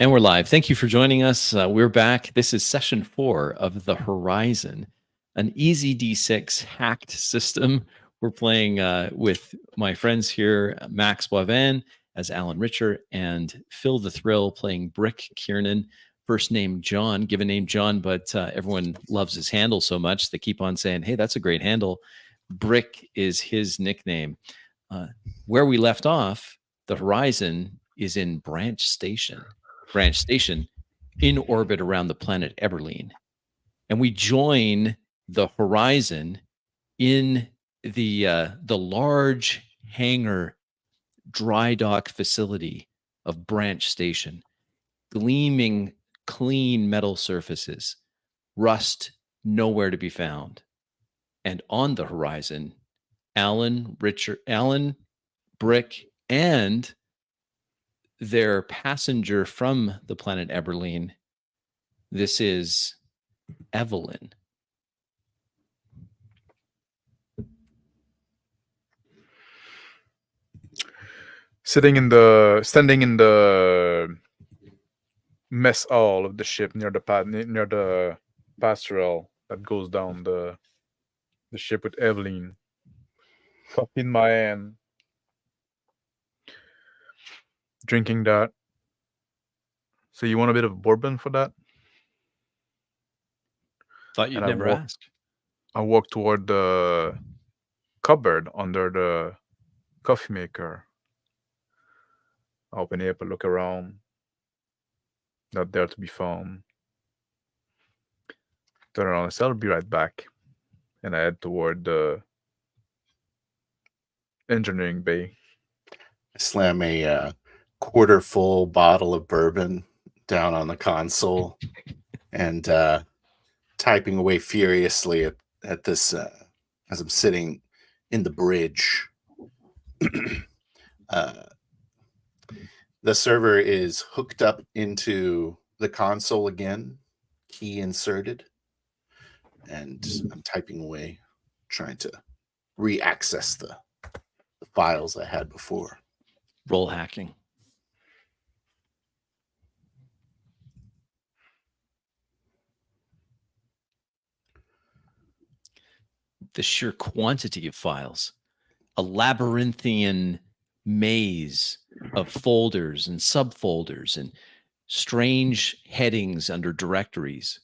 And we're live. Thank you for joining us. We're back. This is session 4 of The Horizon, an easy D6 hacked system. We're playing with my friends here, Max Boivin as Alan Richer and Phil the Thrill playing Brick Kiernan. First name John, given name John, but everyone loves his handle so much they keep on saying, hey, that's a great handle. Brick is his nickname. Where we left off, The Horizon is in Branch Station in orbit around the planet Eberline. And we join the Horizon in the large hangar dry dock facility of Branch Station, gleaming clean metal surfaces, rust nowhere to be found. And on the horizon, Alan, Brick, and their passenger from the planet Eberline. This is Evelyn. Standing in the mess hall of the ship near the pastoral that goes down the ship with Evelyn. Coffee in my hand. Drinking that. So you want a bit of bourbon for that? Thought you'd never ask. I walk toward the cupboard under the coffee maker. I open it up and look around. Not there to be found. Turn around and say, I'll be right back. And I head toward the engineering bay. I slam a quarter full bottle of bourbon down on the console and typing away furiously at this as I'm sitting in the bridge. The server is hooked up into the console again, key inserted, and I'm typing away, trying to re-access the files I had before. Roll hacking. The sheer quantity of files, a labyrinthian maze of folders and subfolders and strange headings under directories.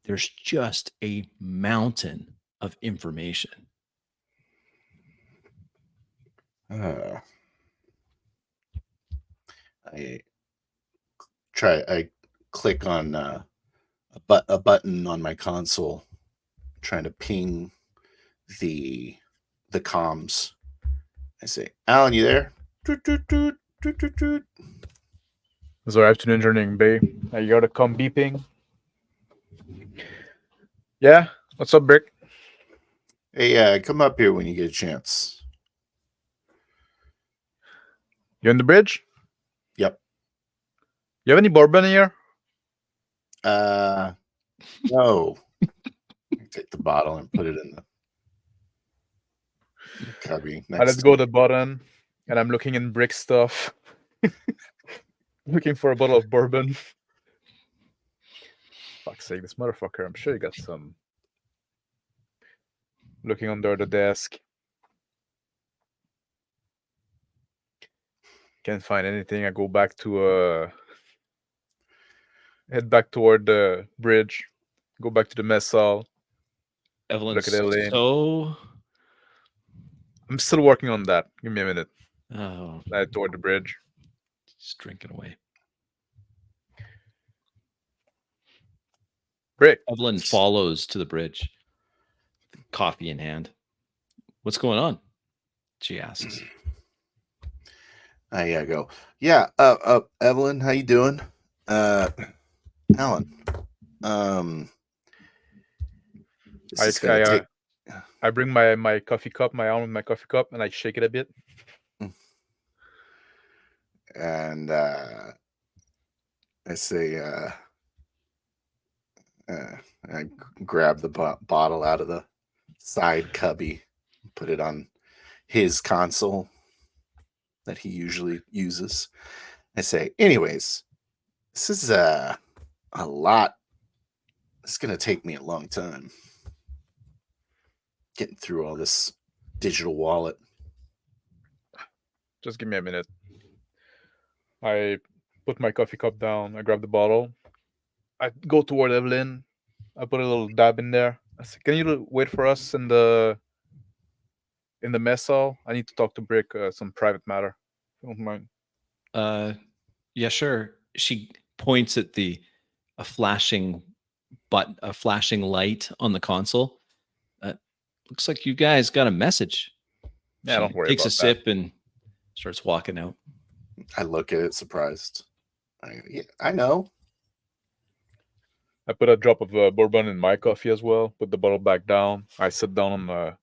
There's just a mountain of information. I click on a button on my console, trying to ping the comms. I say, Alan, you there? So I have to the engineering bay. I gotta come beeping. Yeah, what's up, Brick? Hey, come up here when you get a chance. You on the bridge? Yep. You have any bourbon here? No. Take the bottle and put it in the cubby. I let go of the button, and I'm looking in Brick stuff. Looking for a bottle of bourbon. Fuck's sake, this motherfucker. I'm sure you got some. Looking under the desk. Can't find anything. I go back to head back toward the bridge. Go back to the mess hall. Evelyn, Look at Elaine. so I'm still working on that. Give me a minute. Oh, I head toward the bridge. just drinking away. Brick. Evelyn follows to the bridge, coffee in hand. What's going on? She asks. I go, yeah, Evelyn, how you doing? Alan, I bring my coffee cup, my arm with my coffee cup, and I shake it a bit. And I say, I grab the bottle out of the side cubby, put it on his console that he usually uses. I say, anyways, This is a lot. It's going to take me a long time getting through all this digital wallet. Just give me a minute. I put my coffee cup down. I grab the bottle. I go toward Evelyn. I put a little dab in there. I say, "Can you wait for us in the mess hall? I need to talk to Brick some private matter. If you don't mind." Yeah, sure. She points at a flashing light on the console. Looks like you guys got a message. Yeah, She don't worry takes a about that. sip and starts walking out. I look at it surprised. I know. I put a drop of bourbon in my coffee as well. Put the bottle back down. I sit down on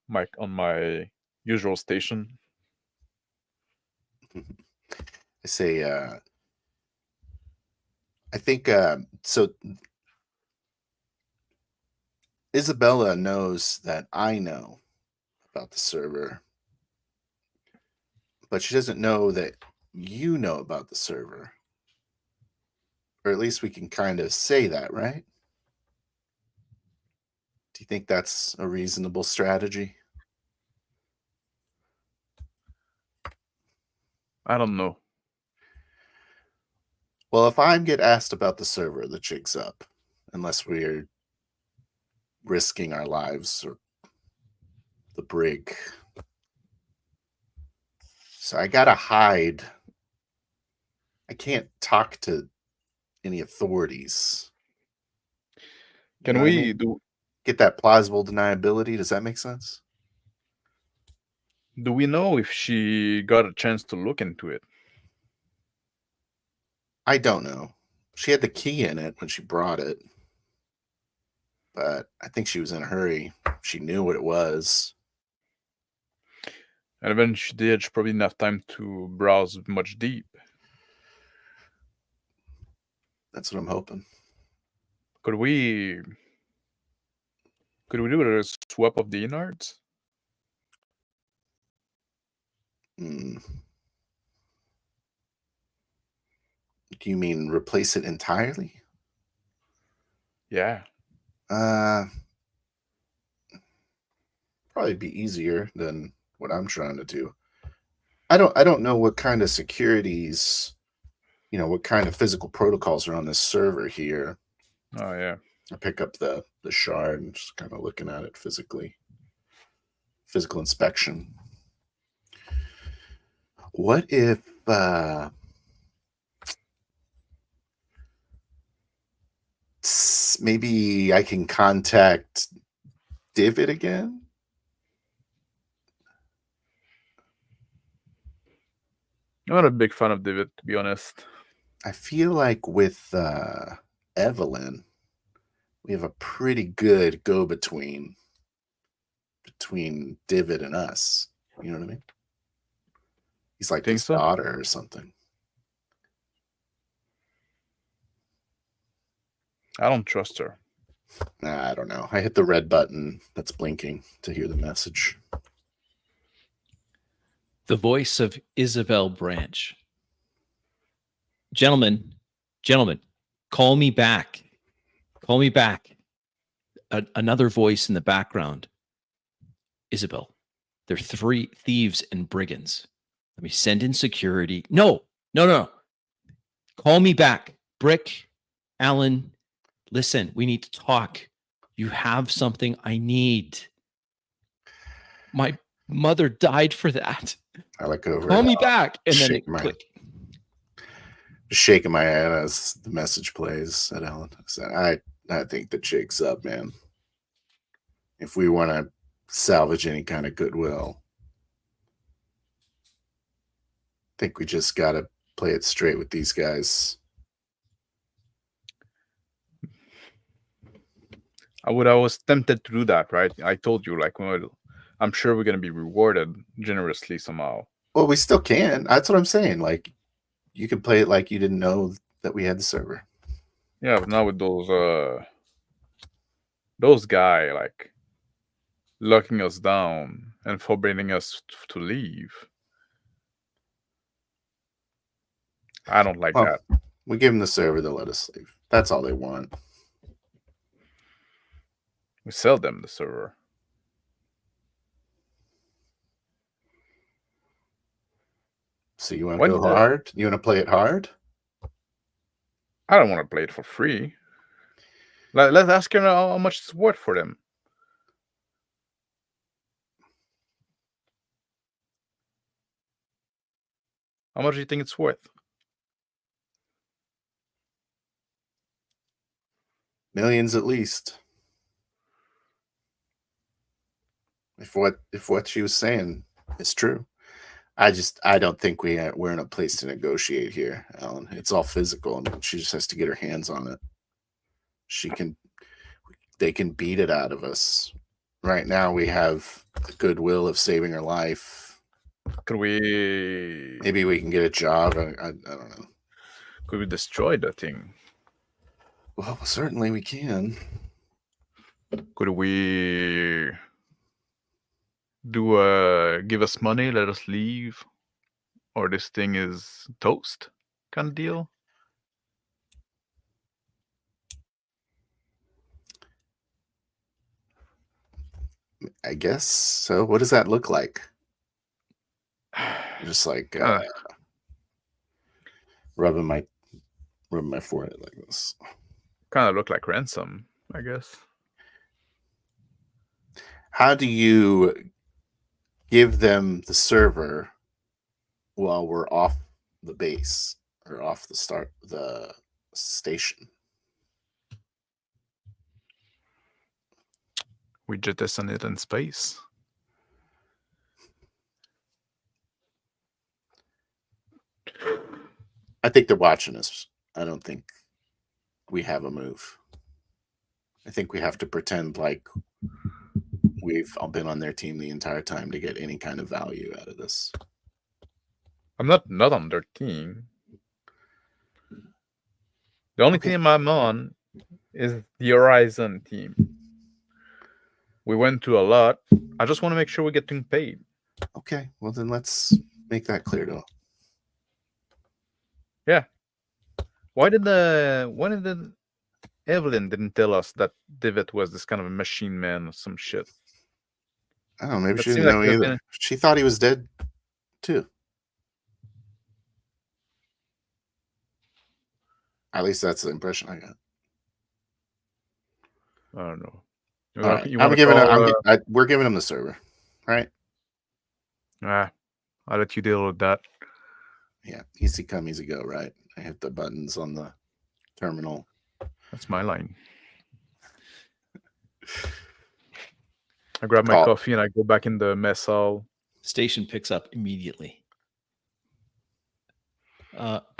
my usual station. I say, I think so. Isabella knows that I know about the server, but she doesn't know that you know about the server. Or at least we can kind of say that, right? Do you think that's a reasonable strategy? I don't know. Well, if I get asked about the server, the jig's up, unless we're risking our lives or the brig. So I gotta hide. I can't talk to any authorities. Can know what I we mean? Get that plausible deniability? Does that make sense? do we know if she got a chance to look into it? I don't know. She had the key in it when she brought it, but I think she was in a hurry. She knew what it was. And when she did, she probably didn't have time to browse much deep. That's what I'm hoping. Could we do a swap of the innards? Do you mean replace it entirely? Yeah. Probably be easier than what I'm trying to do. I don't know what kind of securities, what kind of physical protocols are on this server here. Oh yeah. I pick up the shard and just kind of looking at it physically. Physical inspection. What if maybe I can contact Divid again? I'm not a big fan of David, to be honest. I feel like with Evelyn, we have a pretty good go-between between Divid and us. You know what I mean? He's like his daughter or something. I don't trust her. Nah, I don't know. I hit the red button that's blinking to hear the message. The voice of Isabel Branch. Gentlemen, call me back. Call me back. Another voice in the background. Isabel, there are 3 thieves and brigands. Let me send in security. No. Call me back. Brick, Alan, listen, we need to talk. You have something I need. My mother died for that. I look over. Call me back. And then it click. Just shaking my head as the message plays at Alan. I think the jig's up, man. If we want to salvage any kind of goodwill, I think we just got to play it straight with these guys. I was tempted to do that, right? I told you, I'm sure we're going to be rewarded generously somehow. Well, we still can. That's what I'm saying. Like, you can play it like you didn't know that we had the server. Yeah, but now with those guys, locking us down and forbidding us to leave. I don't like that. We give them the server, they'll let us leave. That's all they want. We sell them the server. So you want to go hard? You want to play it hard? I don't want to play it for free. Let's ask him how much it's worth for them. How much do you think it's worth? Millions at least. If what she was saying is true. I don't think we're in a place to negotiate here, Alan. It's all physical, and she just has to get her hands on it. They can beat it out of us. Right now, we have the goodwill of saving her life. Could we? Maybe we can get a job. I don't know. Could we destroy the thing? Well, certainly we can. Could we do give us money, let us leave, or this thing is toast kind of deal? I guess so. What does that look like? Just like rubbing my forehead like this. Kind of look like ransom, I guess. How do you give them the server while we're off the base or off the station? We jettison it in space. I think they're watching us. I don't think we have a move. I think we have to pretend like we've all been on their team the entire time to get any kind of value out of this. I'm not on their team. The only team I'm on is the Horizon team. We went through a lot. I just want to make sure we're getting paid. Okay, well then let's make that clear to them. Yeah. Why did Evelyn didn't tell us that Divot was this kind of a machine man or some shit? I don't know, maybe she didn't know either. She thought he was dead too. At least that's the impression I got. I don't know. All right. We're giving him the server, right? I'll let you deal with that. Yeah, easy come, easy go, right? I hit the buttons on the terminal. That's my line. I grab my coffee and I go back in the mess hall. Station picks up immediately.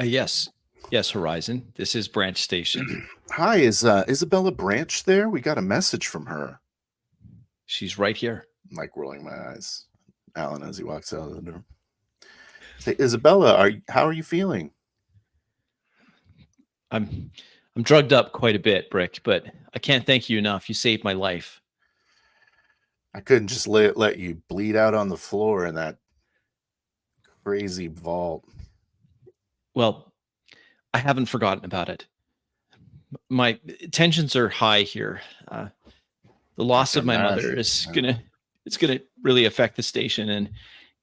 Yes, Horizon. This is Branch Station. Hi, is Isabella Branch there? We got a message from her. She's right here. I'm like rolling my eyes. Alan as he walks out of the door. Say, Isabella, how are you feeling? I'm drugged up quite a bit, Brick, but I can't thank you enough. You saved my life. I couldn't just let you bleed out on the floor in that crazy vault. Well, I haven't forgotten about it. My tensions are high here. The loss of my mother is gonna really affect the station,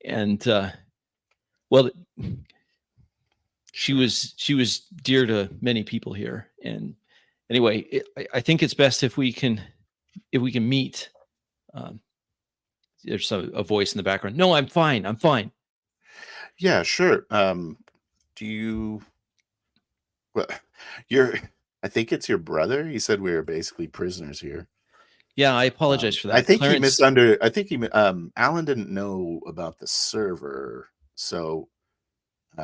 and well, she was dear to many people here. And anyway, I think it's best if we can meet. There's a voice in the background. No, I'm fine. I'm fine. Yeah, sure. Do you? Well, I think it's your brother. He said we were basically prisoners here. Yeah, I apologize for that. I think Alan didn't know about the server, so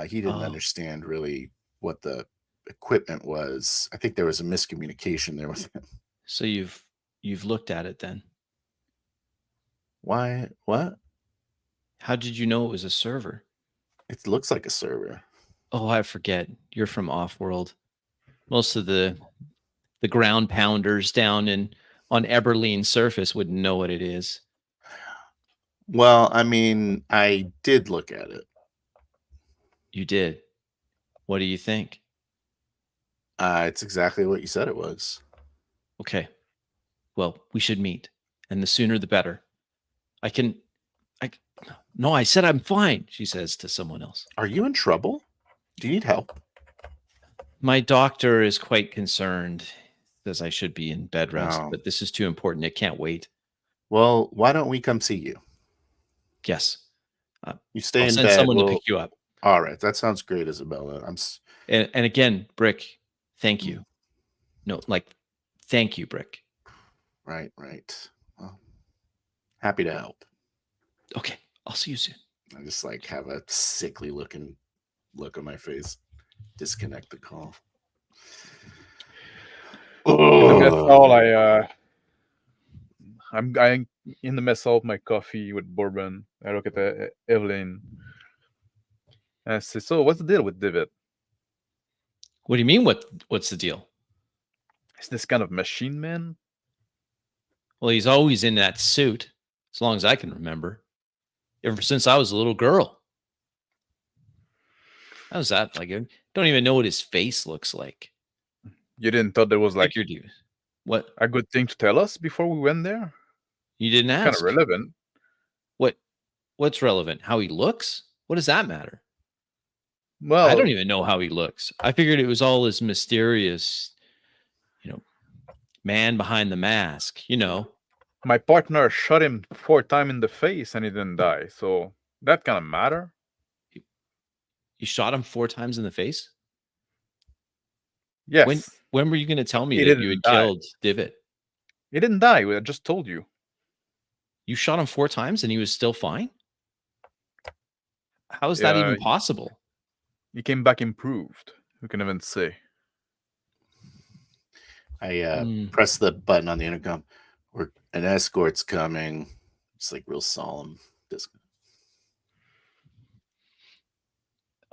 he didn't understand really what the equipment was. I think there was a miscommunication there with him. So you've looked at it then? Why? What? How did you know it was a server? It looks like a server. Oh, I forget. You're from Offworld. Most of the ground pounders down on Eberlean surface wouldn't know what it is. Well, I mean, I did look at it. You did. What do you think? It's exactly what you said it was. Okay. Well, we should meet, and the sooner the better. No, I said I'm fine, she says to someone else. Are you in trouble? Do you need help? My doctor is quite concerned, says I should be in bed rest, Oh. but this is too important. It can't wait. Well, why don't we come see you? Yes. You stay I'll in send bed. someone to pick you up. All right, that sounds great, Isabella. And again, Brick, thank you. No, thank you, Brick. Right. Well, happy to help. Okay, I'll see you soon. I just have a sickly look on my face. Disconnect the call. In the mess hall, I'm in the mess hall with my coffee with bourbon. I look at Evelyn. And I say, so what's the deal with David? What do you mean? What's the deal? Is this kind of machine man? Well, he's always in that suit, as long as I can remember. Ever since I was a little girl. How's that? I don't even know what his face looks like. You didn't thought there was Figured you. What? a good thing to tell us before we went there? You didn't ask. Kind of relevant. What's relevant? How he looks? What does that matter? Well, I don't even know how he looks. I figured it was all his mysterious, man behind the mask, my partner shot him 4 times in the face and he didn't die. So that kind of matter. You shot him 4 times in the face? Yes. When were you going to tell me He that you didn't had die. killed Divot? He didn't die. I just told you. You shot him 4 times and he was still fine? How is that even possible? He came back improved. Who can even say? I press the button on the intercom. An escort's coming. It's real solemn.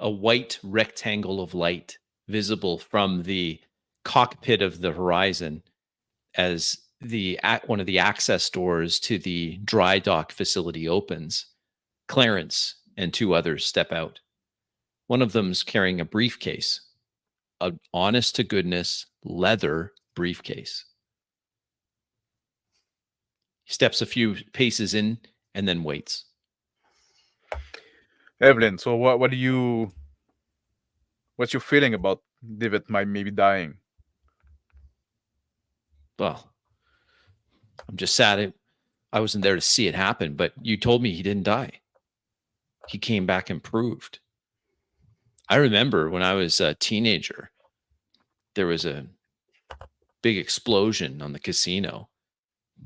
A white rectangle of light visible from the cockpit of the Horizon as one of the access doors to the dry dock facility opens. Clarence and 2 others step out. One of them's carrying a briefcase, an honest to goodness leather briefcase. He steps a few paces in and then waits. Evelyn, so what's your feeling about David maybe dying? Well, I'm just sad I wasn't there to see it happen, but you told me he didn't die. He came back improved. I remember when I was a teenager, there was a big explosion on the casino.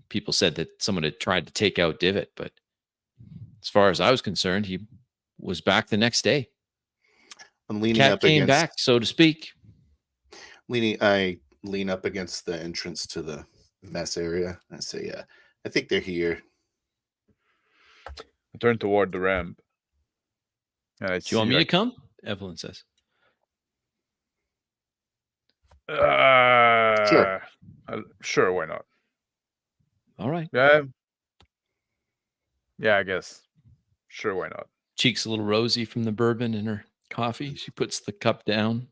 People said that someone had tried to take out Divot, but as far as I was concerned, he was back the next day. I'm leaning Cat up came against, back, so to speak. I lean up against the entrance to the mess area. I say, "Yeah, I think they're here." I turn toward the ramp. And Do you want me to come? Evelyn says. Sure. Sure, why not? All right. Yeah, I guess. Sure, why not? Cheeks a little rosy from the bourbon in her coffee. She puts the cup down,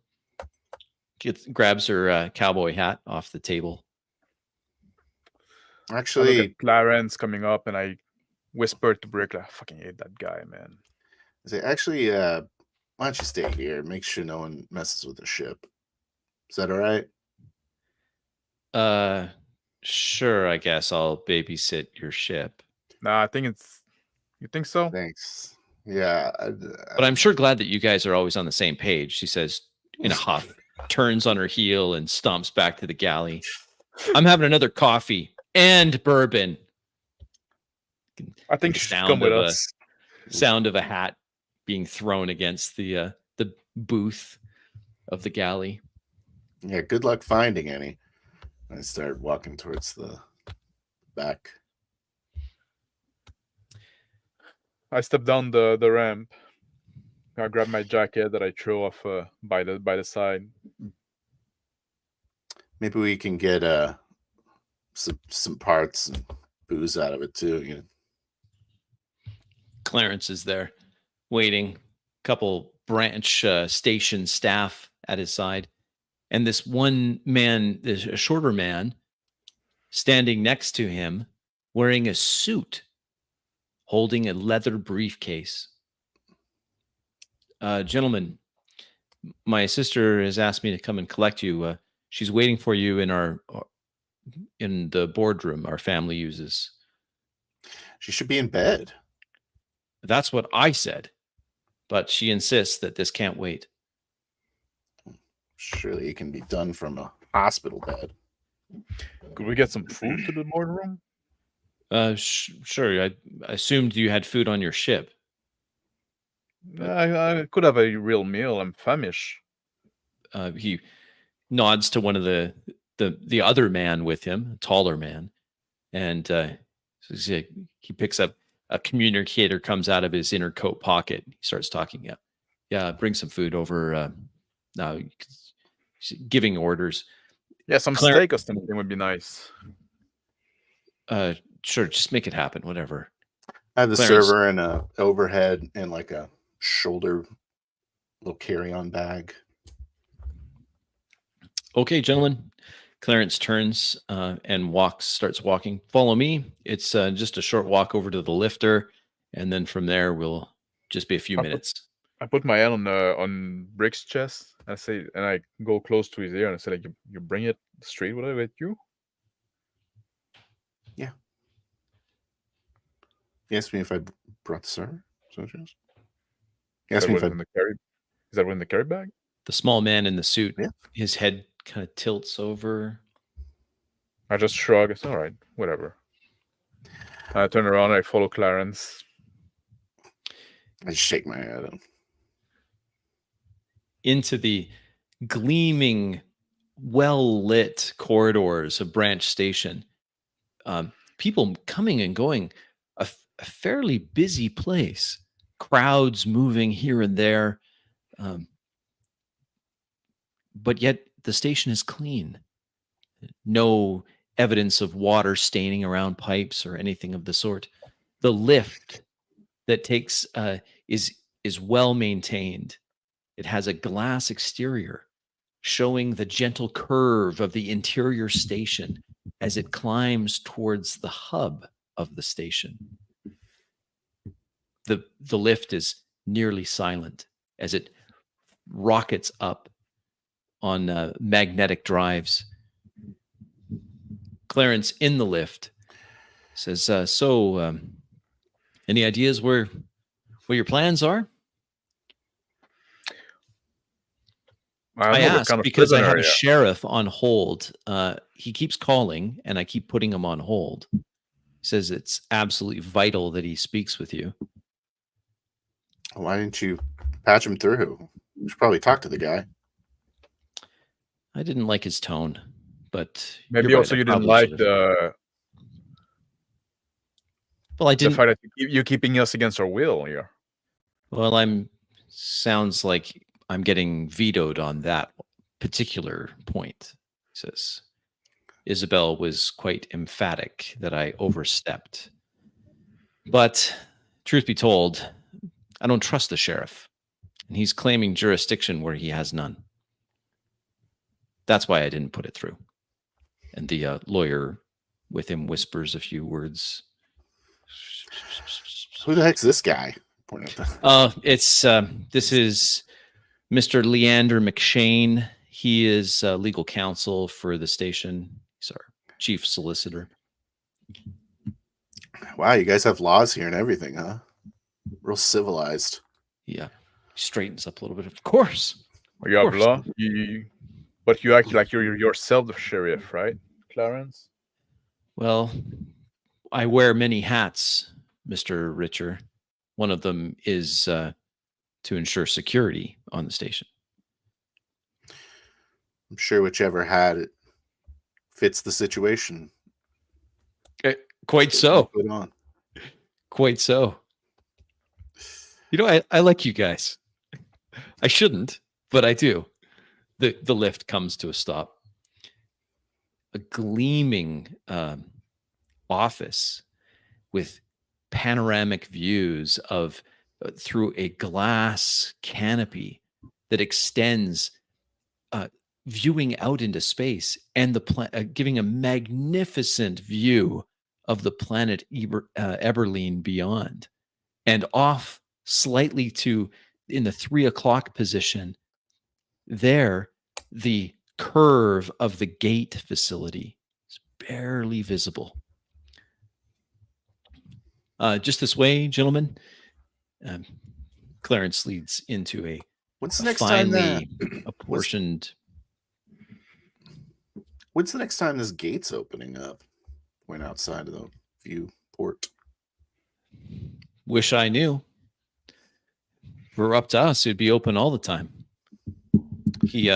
grabs her cowboy hat off the table. Actually, I look at Clarence coming up and I whispered to Brick, I fucking hate that guy, man. I say, actually, why don't you stay here? Make sure no one messes with the ship. Is that all right? Sure, I guess I'll babysit your ship. Nah, I think it's... You think so? Thanks. Yeah. But I'm sure glad that you guys are always on the same page, she says in a huff, turns on her heel and stomps back to the galley. I'm having another coffee and bourbon. I think you should come with us. Sound of a hat being thrown against the booth of the galley. Yeah, good luck finding any. I start walking towards the back. I step down the ramp. I grab my jacket that I throw off by the side. Maybe we can get some parts and booze out of it too. Clarence is there, waiting. Couple branch station staff at his side, and this one man, this a shorter man, standing next to him, wearing a suit, holding a leather briefcase. Gentlemen, my sister has asked me to come and collect you. She's waiting for you in the boardroom our family uses. She should be in bed. That's what I said, but she insists that this can't wait. Surely it can be done from a hospital bed. Could we get some food to the boardroom? Sure. I assumed you had food on your ship. I could have a real meal. I'm famished. He nods to one of the other man with him, a taller man, and so he picks up a communicator, comes out of his inner coat pocket. He starts talking. Yeah, bring some food over. Now, giving orders. Yeah, some steak or something would be nice. Sure, just make it happen. Whatever. I have the server and a overhead and like a shoulder little carry-on bag. Okay, gentlemen. Clarence turns and starts walking. Follow me. It's just a short walk over to the lifter, and then from there we'll just be a few minutes. I put my hand on Brick's chest. And I go close to his ear and I say, like, you bring it straight with you? Yeah. He asked me if I brought the server. He asked me if Is that in the carry bag? The small man in the suit, yeah. His head kind of tilts over. I just shrug. It's all right, whatever. I turn around and I follow Clarence. I just shake my head. Into the gleaming, well-lit corridors of Branch Station. People coming and going. A fairly busy place. Crowds moving here and there. But yet the station is clean. No evidence of water staining around pipes or anything of the sort. The lift that takes is well maintained. It has a glass exterior showing the gentle curve of the interior station as it climbs towards the hub of the station. The lift is nearly silent as it rockets up on magnetic drives. Clarence in the lift says, any ideas where your plans are? I ask because I have a sheriff on hold. He keeps calling and I keep putting him on hold. He says it's absolutely vital that he speaks with you. Why didn't you patch him through? You should probably talk to the guy. I didn't like his tone, but maybe also you didn't like the. Well, I didn't. The fact that you're keeping us against our will here. Well, sounds like I'm getting vetoed on that particular point. He says, Isabel was quite emphatic that I overstepped. But truth be told, I don't trust the sheriff. And he's claiming jurisdiction where he has none. That's why I didn't put it through. And the lawyer with him whispers a few words. Who the heck's this guy? This is Mr. Leander McShane. He is legal counsel for the station. He's our chief solicitor. Wow, you guys have laws here and everything, huh? Real civilized. Yeah. He straightens up a little bit. Of course. You have law. But you act like you're yourself the sheriff, right, Clarence? Well, I wear many hats, Mr. Richer. One of them is to ensure security on the station. I'm sure whichever hat it fits the situation. Quite so. Quite so. You know, I like you guys. I shouldn't, but I do. The lift comes to a stop. A gleaming office with panoramic views of through a glass canopy that extends viewing out into space and giving a magnificent view of the planet Eberline beyond, and off slightly to in the 3 o'clock position there, the curve of the gate facility is barely visible. Just this way, gentlemen. Clarence leads into a When's the next time finely apportioned. When's the next time this gate's opening up? Went outside of the viewport. Wish I knew. If it were up to us, it'd be open all the time. He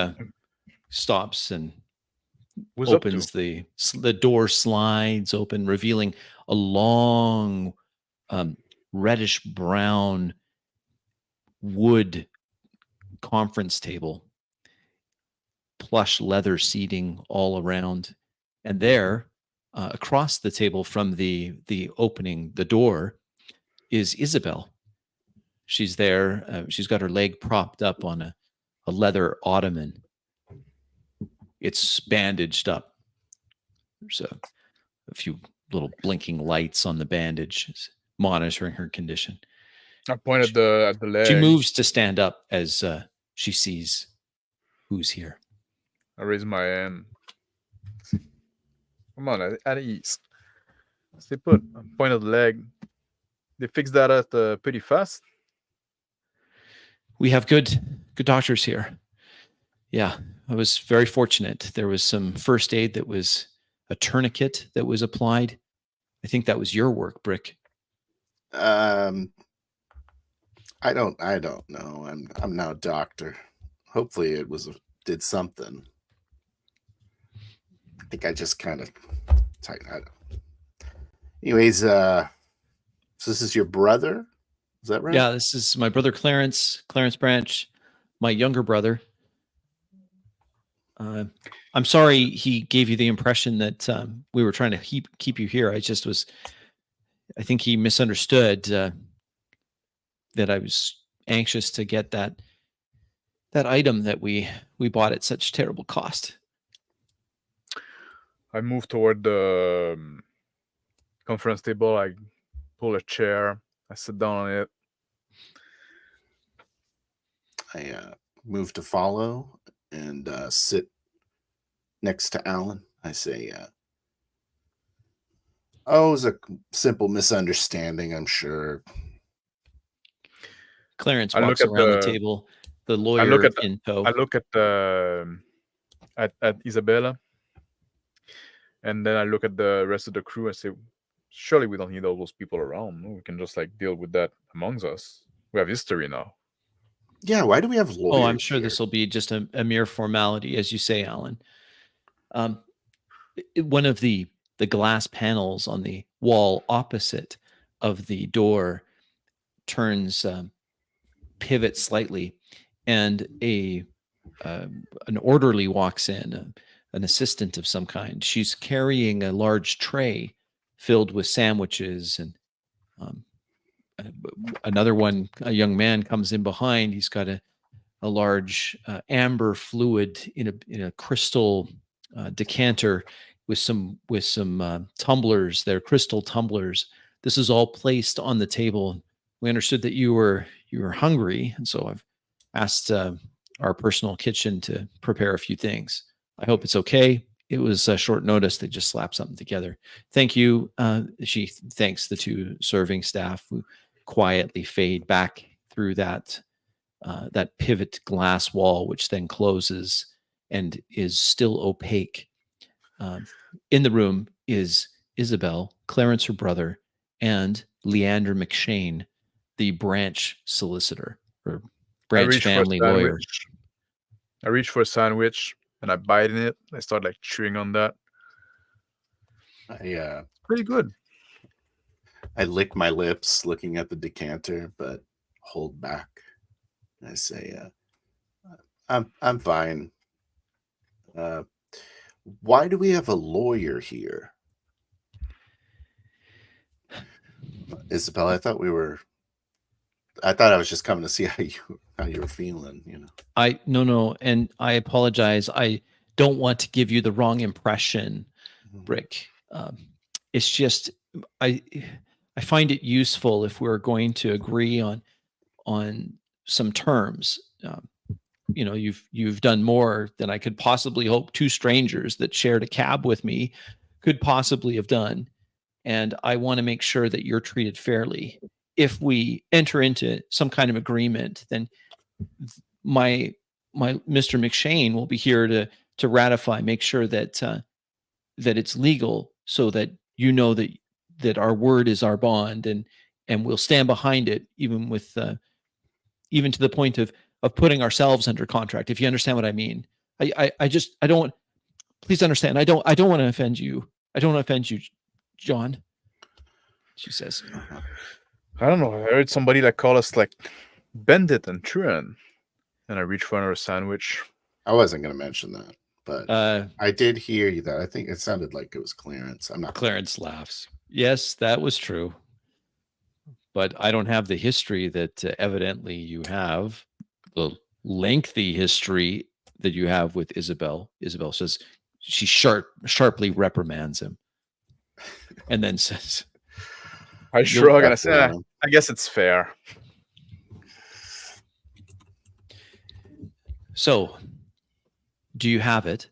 stops and opens the door, slides open, revealing a long reddish brown wood conference table, plush leather seating all around, and there across the table from the opening, the door, is Isabel. She's there. She's got her leg propped up on a leather ottoman. It's bandaged up. There's a few little blinking lights on the bandage, monitoring her condition. I point at the leg. She moves to stand up as she sees who's here. I raise my hand. Come on, at ease. Stay put. I point at the leg. They fixed that out pretty fast. We have good doctors here. Yeah, I was very fortunate. There was some first aid that was a tourniquet that was applied. I think that was your work, Brick. I don't know. I'm not a doctor. Hopefully it did something. I think I just kind of anyways, so this is your brother? Is that right? Yeah, this is my brother Clarence Branch, my younger brother. I'm sorry he gave you the impression that we were trying to keep you here. I think he misunderstood that I was anxious to get that item that we bought at such terrible cost. I move toward the conference table. I pull a chair. I sit down on it. I move to follow and sit next to Alan. I say, it was a simple misunderstanding, I'm sure. Clarence walks around the table, the lawyer in tow. I look at Isabella, and then I look at the rest of the crew and say, surely we don't need all those people around. We can just deal with that amongst us. We have history now. Yeah, why do we have lawyers? Oh, I'm sure this will be just a mere formality, as you say, Alan. One of the glass panels on the wall opposite of the door turns pivot slightly, and an orderly walks in, an assistant of some kind. She's carrying a large tray filled with sandwiches, and another one, a young man, comes in behind. He's got a large amber fluid in a crystal decanter with some tumblers. They're crystal tumblers. This is all placed on the table. We understood that you were hungry, and so I've asked our personal kitchen to prepare a few things. I hope it's okay. It was short notice. They just slapped something together. Thank you. She thanks the two serving staff, who quietly fade back through that pivot glass wall, which then closes and is still opaque. In the room is Isabel, Clarence, her brother, and Leander McShane, the branch solicitor or branch family lawyer. I reach for a sandwich and I bite in it. I start chewing on that. Pretty good. I lick my lips looking at the decanter, but hold back. I say, I'm fine. Why do we have a lawyer here? Isabel, I thought I was just coming to see how you how you were feeling, you know. No, and I apologize. I don't want to give you the wrong impression, Rick. It's just I find it useful if we're going to agree on some terms. You know, you've done more than I could possibly hope two strangers that shared a cab with me could possibly have done, and I want to make sure that you're treated fairly. If we enter into some kind of agreement, then my Mr. McShane will be here to ratify, make sure that that it's legal, so that you know that our word is our bond, and we'll stand behind it, even with even to the point of putting ourselves under contract. If you understand what I mean, I don't. Please understand. I don't want to offend you. I don't want to offend you, John. She says. I don't know. I heard somebody like call us like Bandit and Truan, and I reached for another sandwich. I wasn't going to mention that, but I did hear you that. I think it sounded like it was Clarence. I'm not. Clarence laughs. Yes, that was true. But I don't have the history that evidently you have, the lengthy history that you have with Isabel. Isabel says she sharply reprimands him, and then says, I shrug and I say, I guess it's fair. So, do you have it?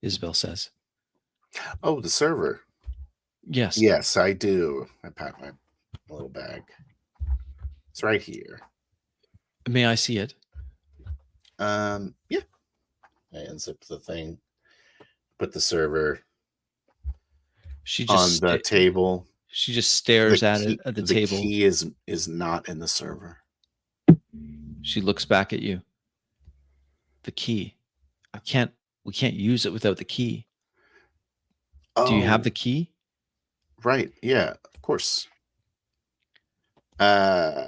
Isabel says. Oh, the server. Yes. Yes, I do. I packed my little bag. It's right here. May I see it? Yeah. I unzip the thing. Put the server she just on the table. She just stares at it at the table. The key is not in the server. She looks back at you. The key. We can't use it without the key. Do you have the key? Right. Yeah, of course. Oh,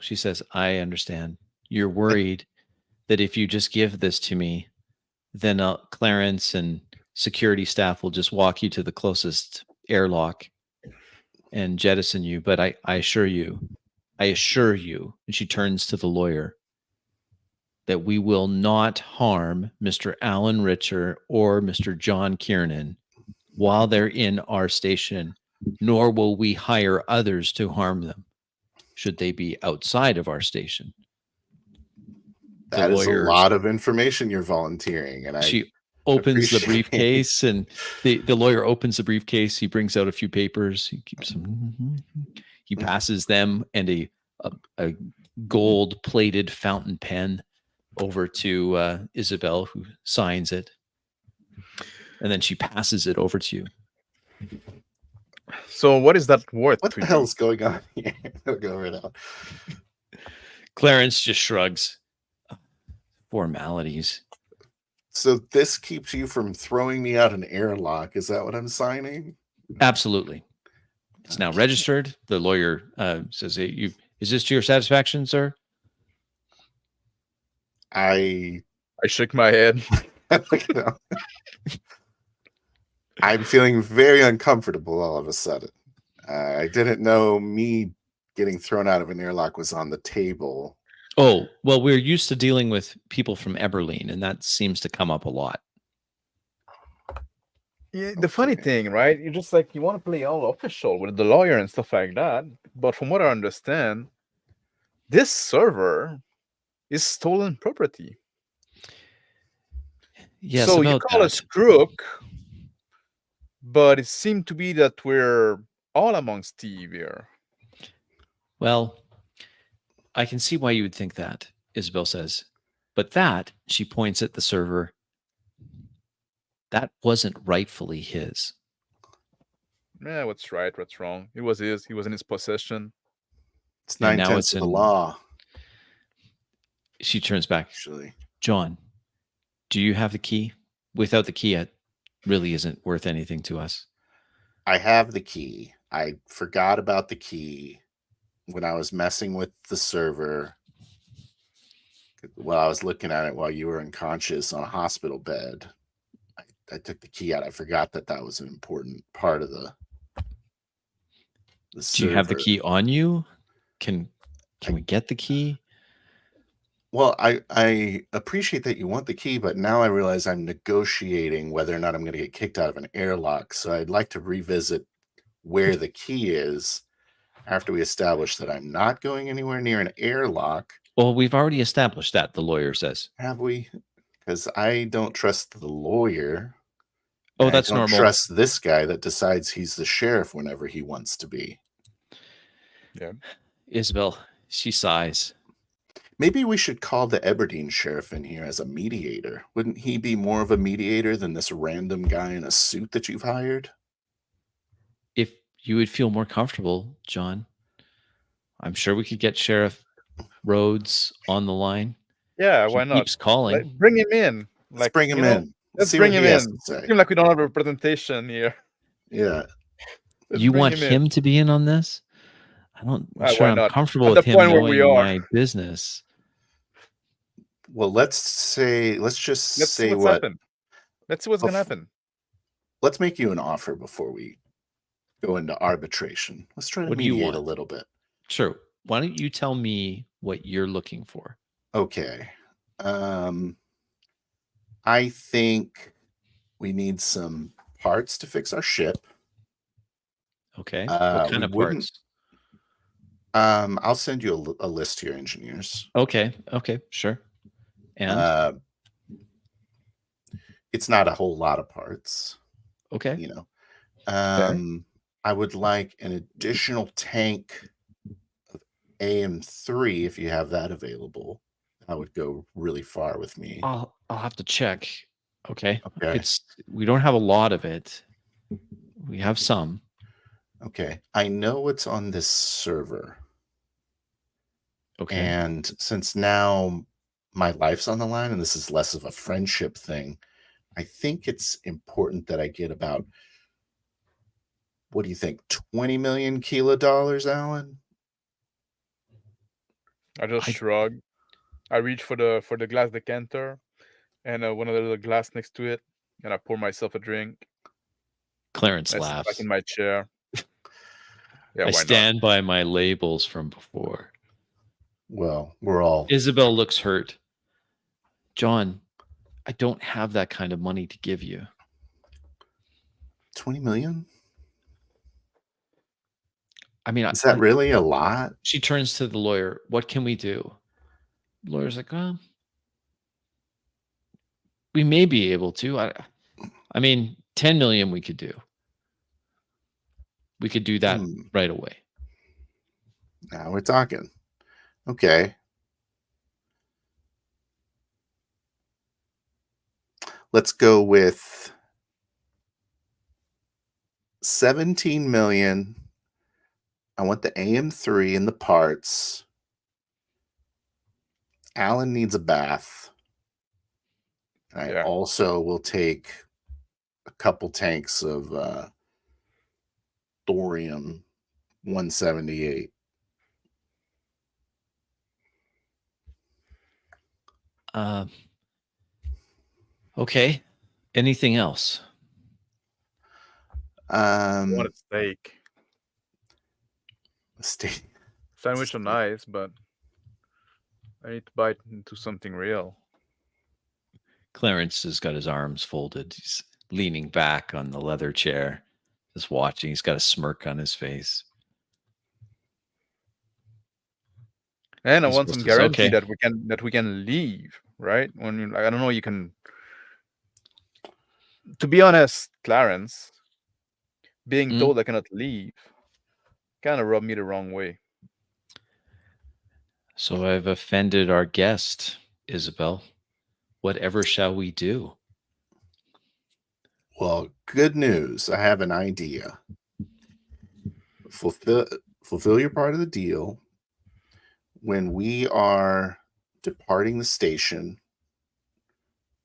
she says, I understand. You're worried that if you just give this to me, then Clarence and security staff will just walk you to the closest airlock and jettison you. But I assure you, and she turns to the lawyer, that we will not harm Mr. Alan Richer or Mr. John Kiernan while they're in our station, nor will we hire others to harm them should they be outside of our station. That is a lot of information you're volunteering, and she opens the briefcase, and the lawyer opens the briefcase. He brings out a few papers. He keeps them. He passes them and a gold-plated fountain pen over to Isabel, who signs it, and then she passes it over to you. So what is that worth? What the hell's going on here? I'll go right out. Clarence just shrugs. Formalities. So this keeps you from throwing me out an airlock. Is that what I'm signing? Absolutely. It's now registered. The lawyer says, "Hey, is this to your satisfaction, sir?" I shook my head. I'm feeling very uncomfortable all of a sudden. I didn't know me getting thrown out of an airlock was on the table. Oh, well, we're used to dealing with people from Eberlein, and that seems to come up a lot. Yeah, the funny thing, right? You're just like, you want to play all official with the lawyer and stuff like that. But from what I understand, this server is stolen property. Yes, so you call us crook, but it seemed to be that we're all amongst thieves here. Well, I can see why you would think that, Isabel says. But that, she points at the server, that wasn't rightfully his. Yeah, what's right, what's wrong? It was his. He was in his possession. It's 9/10 of the law. She turns back. Actually, John, do you have the key? Without the key, it really isn't worth anything to us. I have the key. I forgot about the key when I was messing with the server. While I was looking at it while you were unconscious on a hospital bed, I took the key out. I forgot that was an important part of the server. Do you have the key on you? Can we get the key? Well, I appreciate that you want the key, but now I realize I'm negotiating whether or not I'm going to get kicked out of an airlock. So I'd like to revisit where the key is after we establish that I'm not going anywhere near an airlock. Well, we've already established that, the lawyer says. Have we? Because I don't trust the lawyer. Oh, and I that's don't normal. trust this guy that decides he's the sheriff whenever he wants to be. Yeah. Isabel, she sighs. Maybe we should call the Aberdeen sheriff in here as a mediator. Wouldn't he be more of a mediator than this random guy in a suit that you've hired? If you would feel more comfortable, John, I'm sure we could get Sheriff Rhodes on the line. Yeah, He why not? keeps calling. Like, bring him in. Let's Like, bring him you know, in. Let's See bring what him he has in. to say. Seems like we don't have a representation here. Yeah. Let's You bring want him in. him to be in on this? I'm sure Why I'm not? comfortable At with the him point where we knowing are. my business. Well, let's just Let's see say what's happened. Let's see what's gonna happen. Let's make you an offer before we go into arbitration. Let's try to What do you mediate a want? little bit. Sure. Why don't you tell me what you're looking for? Okay. I think we need some parts to fix our ship. Okay. What kind of parts? I'll send you a list to your engineers. Okay. Okay. Sure. And it's not a whole lot of parts. okay. You know. I would like an additional tank of AM3 if you have that available. That would go really far with me. I'll have to check. Okay. Okay. We don't have a lot of it. We have some. Okay. I know what's on this server. Okay. And since now my life's on the line and this is less of a friendship thing, I think it's important that I get about, what do you think, 20 million $20 million, Alan? I just shrug. I reach for the glass decanter and one of the little glass next to it, and I pour myself a drink. Clarence I sit laughs. back in my chair. Yeah, I stand by my labels from before. Well, we're all... Isabel looks hurt. John, I don't have that kind of money to give you. 20 million? I mean, is that really a lot? She turns to the lawyer. What can we do? The lawyer's like, well, we may be able to. I mean, 10 million we could do. We could do that right away. Now we're talking. Okay. Let's go with 17 million. I want the AM3 and the parts. Alan needs a bath. And I also will take a couple tanks of thorium 178. Okay. Anything else? I want a steak. A steak. Sandwich are nice, but I need to bite into something real. Clarence has got his arms folded. He's leaning back on the leather chair, just watching. He's got a smirk on his face. And I want some guarantee that we can leave, right? When I don't know, you can. To be honest, Clarence, being told I cannot leave, kind of rubbed me the wrong way. So I've offended our guest, Isabel. Whatever shall we do? Well, good news. I have an idea. Fulfill your part of the deal. When we are departing the station,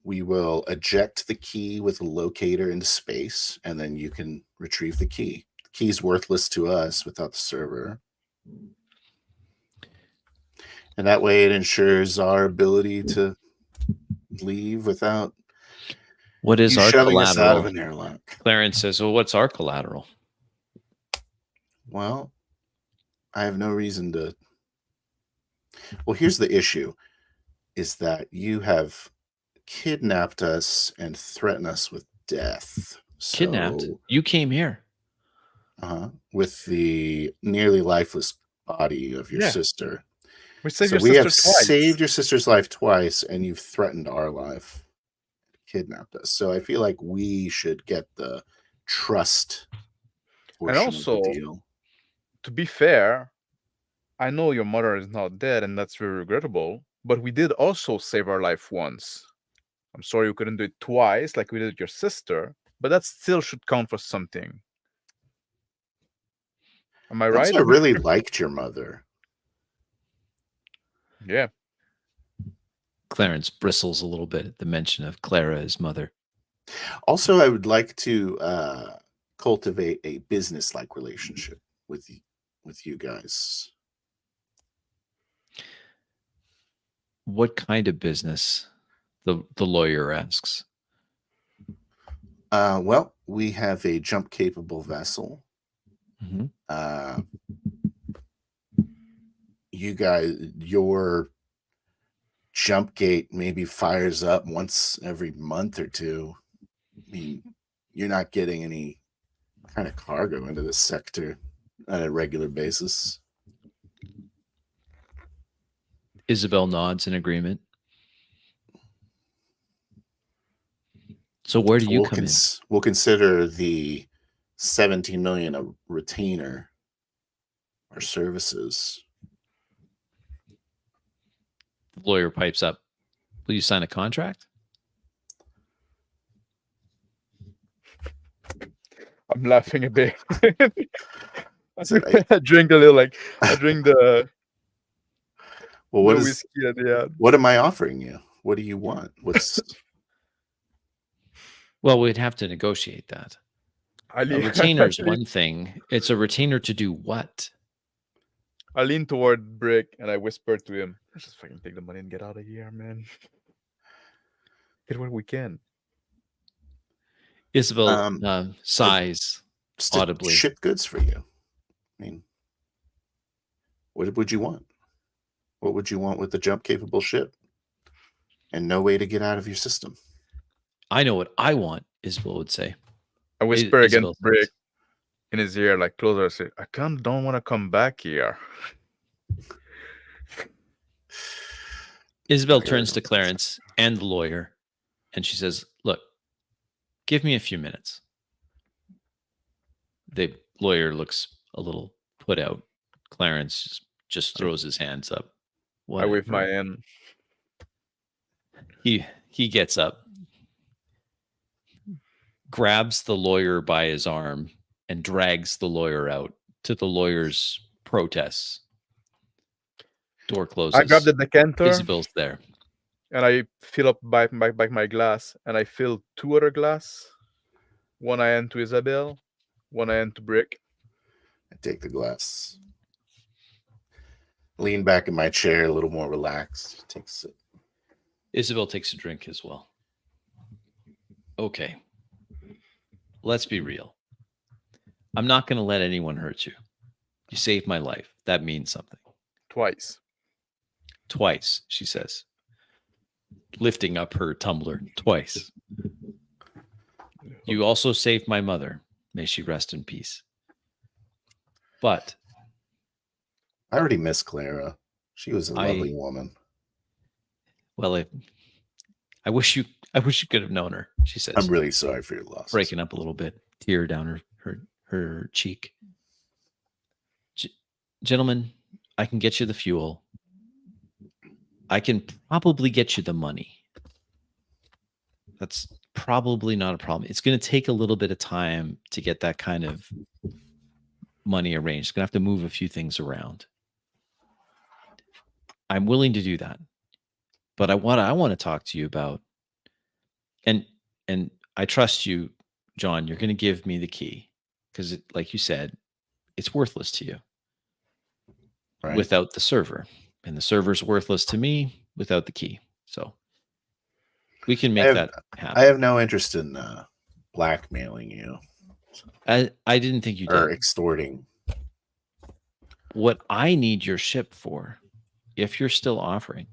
we will eject the key with a locator into space, and then you can retrieve the key. The key is worthless to us without the server. And that way it ensures our ability to leave without what is our shoving collateral? us out of an airlock. Clarence says, well, what's our collateral? Well, I have no reason to. Well, here's the issue. is that you have kidnapped us and threatened us with death. Kidnapped? So, You came here. with the nearly lifeless body of your Yeah. sister. We saved So your we have sister twice. saved your sister's life twice, and you've threatened our life, kidnapped us. So I feel like we should get the trust portion of also, the deal. To be fair, I know your mother is not dead, and that's very regrettable. But we did also save her life once. I'm sorry we couldn't do it twice, like we did with your sister. But that still should count for something. Am I And right? also, I really liked your mother. Yeah. Clarence bristles a little bit at the mention of Clara, his mother. Also, I would like to cultivate a business-like relationship with you guys. What kind of business? The lawyer asks. Well, we have a jump-capable vessel. Mm-hmm. You guys, your jump gate maybe fires up once every month or two. I mean, you're not getting any kind of cargo into this sector on a regular basis. Isabel nods in agreement. So where do you come in? We'll consider the 17 million a retainer or services. The lawyer pipes up. Will you sign a contract? I'm laughing a bit. So I drink a little, I drink the well, what whiskey at the end. What am I offering you? What do you want? What's Well, we'd have to negotiate that. A retainer is one thing. It's a retainer to do what? I lean toward Brick and I whisper to him, "Let's just fucking take the money and get out of here, man. Get what we can." Isabel sighs audibly. Ship goods for you. I mean, what would you want? What would you want with the jump-capable ship? And no way to get out of your system. I know what I want, Isabel would say. I whisper again to Brick in his ear, like closer. I say, "I don't want to come back here." Isabel turns to Clarence and the lawyer, and she says, "Look, give me a few minutes." The lawyer looks a little put out. Clarence just throws his hands up. I wave my hand. He gets up, grabs the lawyer by his arm, and drags the lawyer out to the lawyer's protests. Door closes. I grab the decanter. Isabel's there. And I fill up by my glass, and I fill 2 other glass. One I hand to Isabel, one I hand to Brick. I take the glass. Lean back in my chair, a little more relaxed. Takes it. Isabel takes a drink as well. Okay. Let's be real. I'm not going to let anyone hurt you. You saved my life. That means something. Twice, she says, lifting up her tumbler. Twice. You also saved my mother. May she rest in peace. But I already miss Clara. She was a lovely woman. Well, I wish you could have known her, she says. I'm really sorry for your loss. Breaking up a little bit, tear down her cheek. Gentlemen, I can get you the fuel. I can probably get you the money. That's probably not a problem. It's going to take a little bit of time to get that kind of money arranged. It's going to have to move a few things around. I'm willing to do that. But what I want to talk to you about, and I trust you, John, you're going to give me the key because, like you said, it's worthless to you without the server. And the server's worthless to me without the key. So we can make that happen. I have no interest in blackmailing you. I didn't think you did. Or extorting. What I need your ship for, if you're still offering,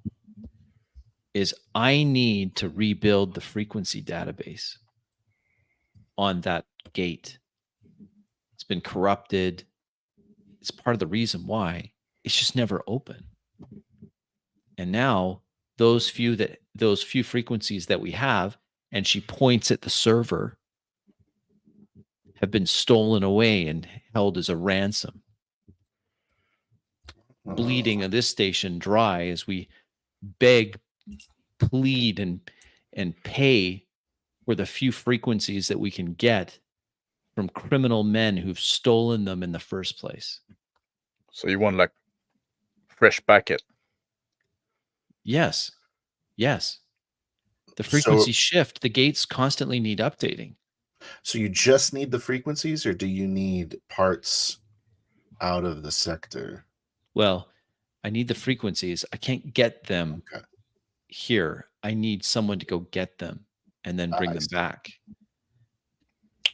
is I need to rebuild the frequency database on that gate. It's been corrupted. It's part of the reason why it's just never open. And now those few frequencies that we have, and she points at the server, have been stolen away and held as a ransom. Bleeding of this station dry as we beg, plead, and pay for the few frequencies that we can get from criminal men who've stolen them in the first place. So you want like fresh packet? Yes. Yes. The frequency shift, the gates constantly need updating. So you just need the frequencies, or do you need parts out of the sector? Well, I need the frequencies. I can't get them here. I need someone to go get them and then bring them back.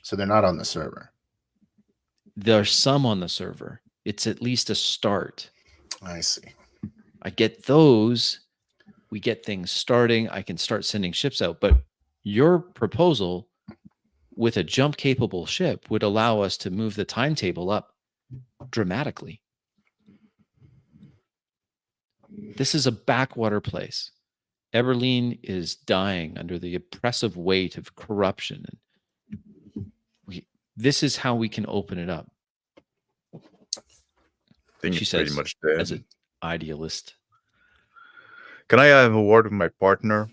So they're not on the server. There's some on the server. It's at least a start. I see. I get those. We get things starting. I can start sending ships out. But your proposal with a jump capable ship would allow us to move the timetable up dramatically. This is a backwater place. Eberline is dying under the oppressive weight of corruption. And this is how we can open it up. I think She it's says, pretty much dead. as an idealist. Can I have a word with my partner?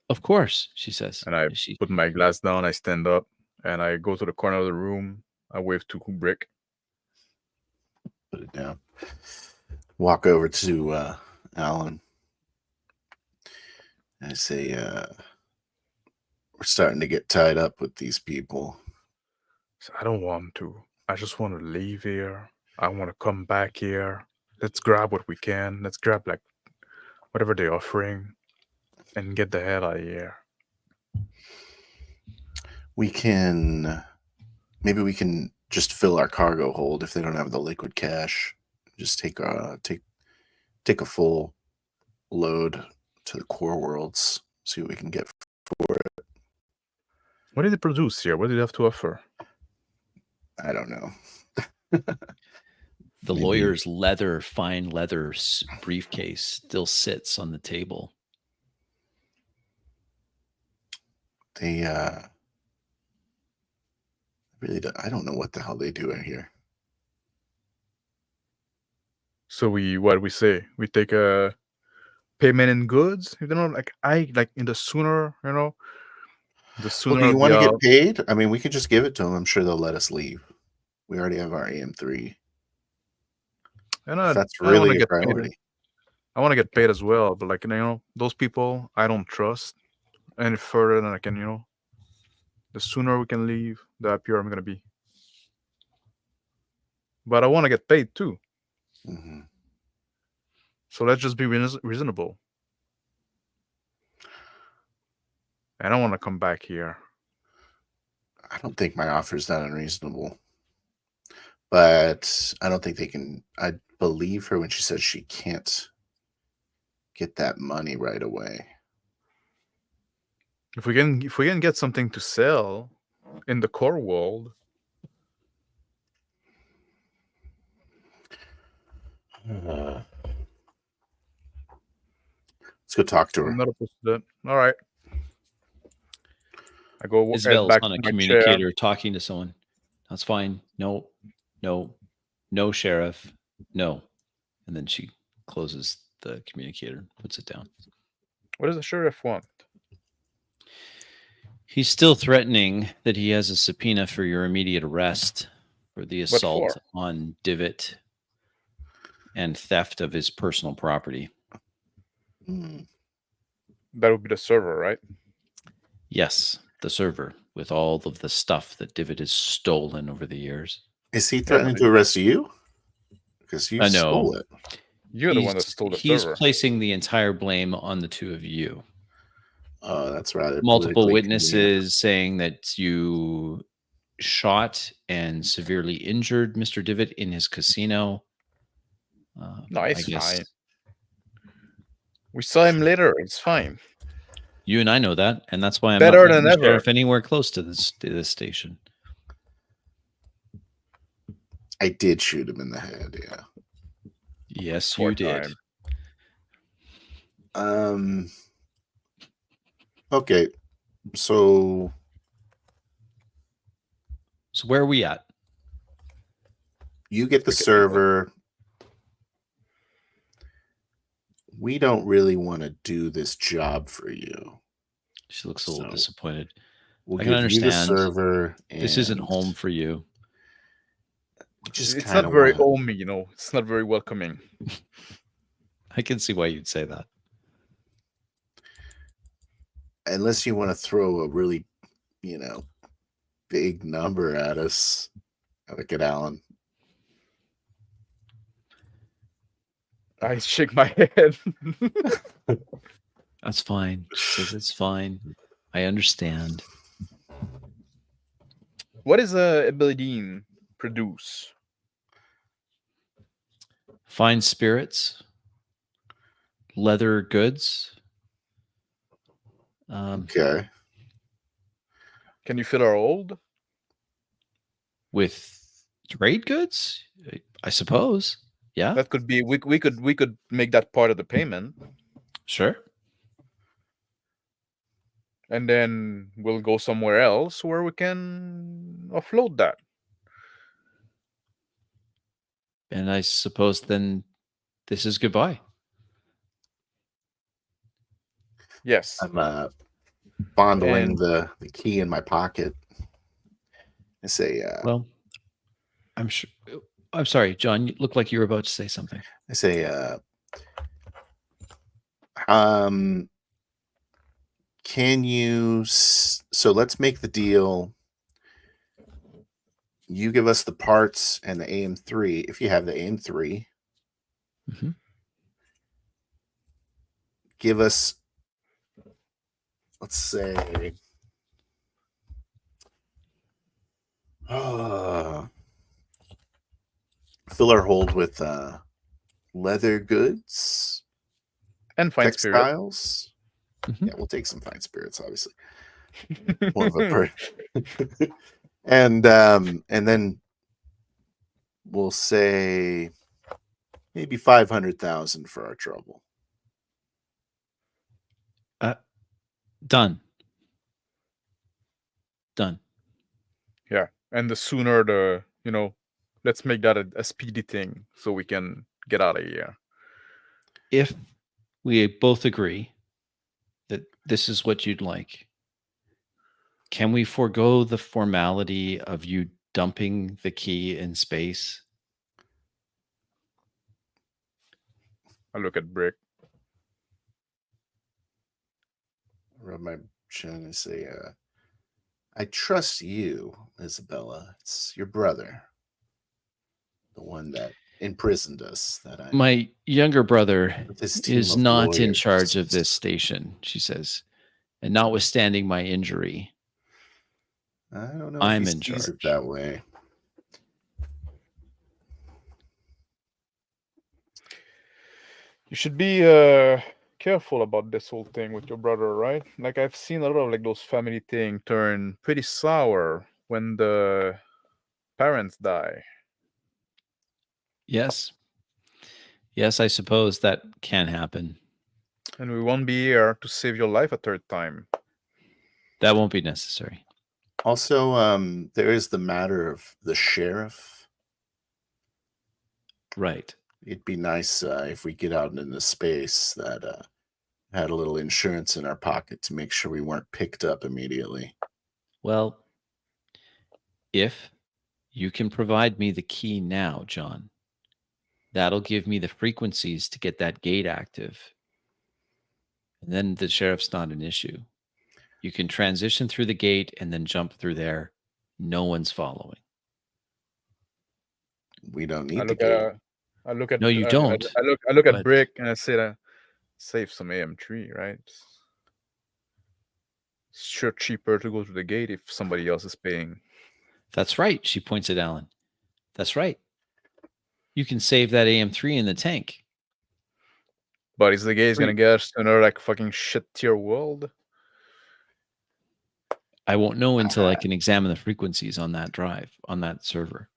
Of course, she says. And I put my glass down, I stand up, and I go to the corner of the room. I wave to Kubrick. Put it down. Walk over to Alan. I say, we're starting to get tied up with these people. So I don't want to. I just want to leave here. I want to come back here. Let's grab what we can. Let's grab like whatever they're offering and get the hell out of here. We can, maybe we can just fill our cargo hold if they don't have the liquid cash. Just take a full load to the core worlds. See what we can get for it. What did they produce here? What did they have to offer? I don't know. The lawyer's fine leather briefcase still sits on the table. They really I don't know what the hell they do in here. So what do we say? We take a payment in goods. You know, like in the sooner, you know, the sooner. Well, do you want to get paid? I mean, we could just give it to them. I'm sure they'll let us leave. We already have our AM3. And that's really a priority. I want to get paid as well, but like, you know, those people I don't trust any further than I can, you know. The sooner we can leave, the happier I'm gonna be. But I want to get paid too. Mm-hmm. So let's just be reasonable. I don't want to come back here. I don't think my offer is that unreasonable. But I don't think they can. I believe her when she says she can't get that money right away. If we can get something to sell in the core world. Let's go talk to her. I'm not opposed to that. All right. I go Isabel's back on a to my communicator chair. talking to someone. That's fine. No, sheriff. No. And then she closes the communicator, puts it down. What does the sheriff want? He's still threatening that he has a subpoena for your immediate arrest for the assault on Divot and theft of his personal property. That would be the server, right? Yes, the server with all of the stuff that Divot has stolen over the years. Is he threatening to arrest you? Because you stole it. You're the one that stole the server. He's placing the entire blame on the two of you. Oh, that's rather multiple witnesses saying that you shot and severely injured Mr. Divot in his casino. No, it's fine. We saw him later. It's fine. You and I know that, and that's why I'm Better not letting than the ever. sheriff anywhere close to this station. I did shoot him in the head. Yeah. Yes, Poor you did. time. Okay. So So where are we at? you get the Okay. server. We don't really want to do this job for you. She looks a little So, disappointed. We'll I can give you the understand. server. This isn't and home for you. we just It's kind not of very want, homey, It's not very welcoming. I can see why you'd say that. unless you want to throw a really, big number at us. I look at Alan. I shake my head. That's fine. She says it's fine. I understand. What does Aberdeen produce? Fine spirits, leather goods. Okay. Can you fill our hold? With trade goods, I suppose. Yeah, That could be. We could make that part of the payment, sure. and then we'll go somewhere else where we can offload that. And I suppose then this is goodbye. Yes. I'm fondling And- the key in my pocket. I say, Well, I'm sure. I'm sorry, John. You look like you were about to say something. I say, can you? So let's make the deal. You give us the parts and the AM3 if you have the AM3. Mhm. Give us, let's say, fill our hold with leather goods, and fine spirit. textiles. Mhm. Yeah, we'll take some fine spirits, obviously. More of a and then we'll say maybe 500,000 for our trouble. Done. Yeah, and the sooner the let's make that a speedy thing so we can get out of here. If we both agree that this is what you'd like, can we forego the formality of you dumping the key in space? I look at Brick. Rub my chin and say, I trust you, Isabella. It's your brother, the one that imprisoned us. My younger brother with his team is of not in lawyers. charge of this station, she says. And notwithstanding my injury, I don't know I'm if he in sees it charge. that way. You should be careful about this whole thing with your brother, right? Like I've seen a lot of like those family thing turn pretty sour when the parents die. Yes. Yes, I suppose that can happen. And we won't be here to save your life a third time. That won't be necessary. Also, there is the matter of the sheriff. Right. It'd be nice if we get out into space that had a little insurance in our pocket to make sure we weren't picked up immediately. Well, if you can provide me the key now, John, that'll give me the frequencies to get that gate active. And then the sheriff's not an issue. You can transition through the gate and then jump through there. No one's following. We don't need I the look gate. at I look at No, you don't. I look at but- Brick and I say save some AM3, right? It's sure cheaper to go to the gate if somebody else is paying. That's right. She points at Alan. That's right. You can save that AM3 in the tank. But is the gaze gonna get us to another like fucking shit tier world? I won't know until I can examine the frequencies on that drive, on that server.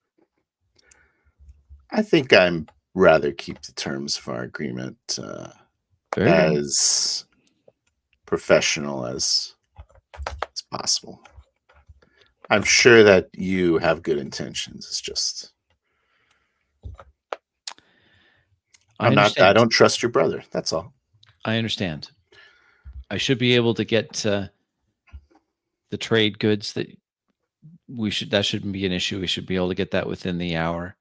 I think I'm rather keep the terms of our agreement Very well. as professional as possible. I'm sure that you have good intentions. It's just I don't trust your brother. That's all. I understand. I should be able to get the trade goods that that shouldn't be an issue. We should be able to get that within the hour.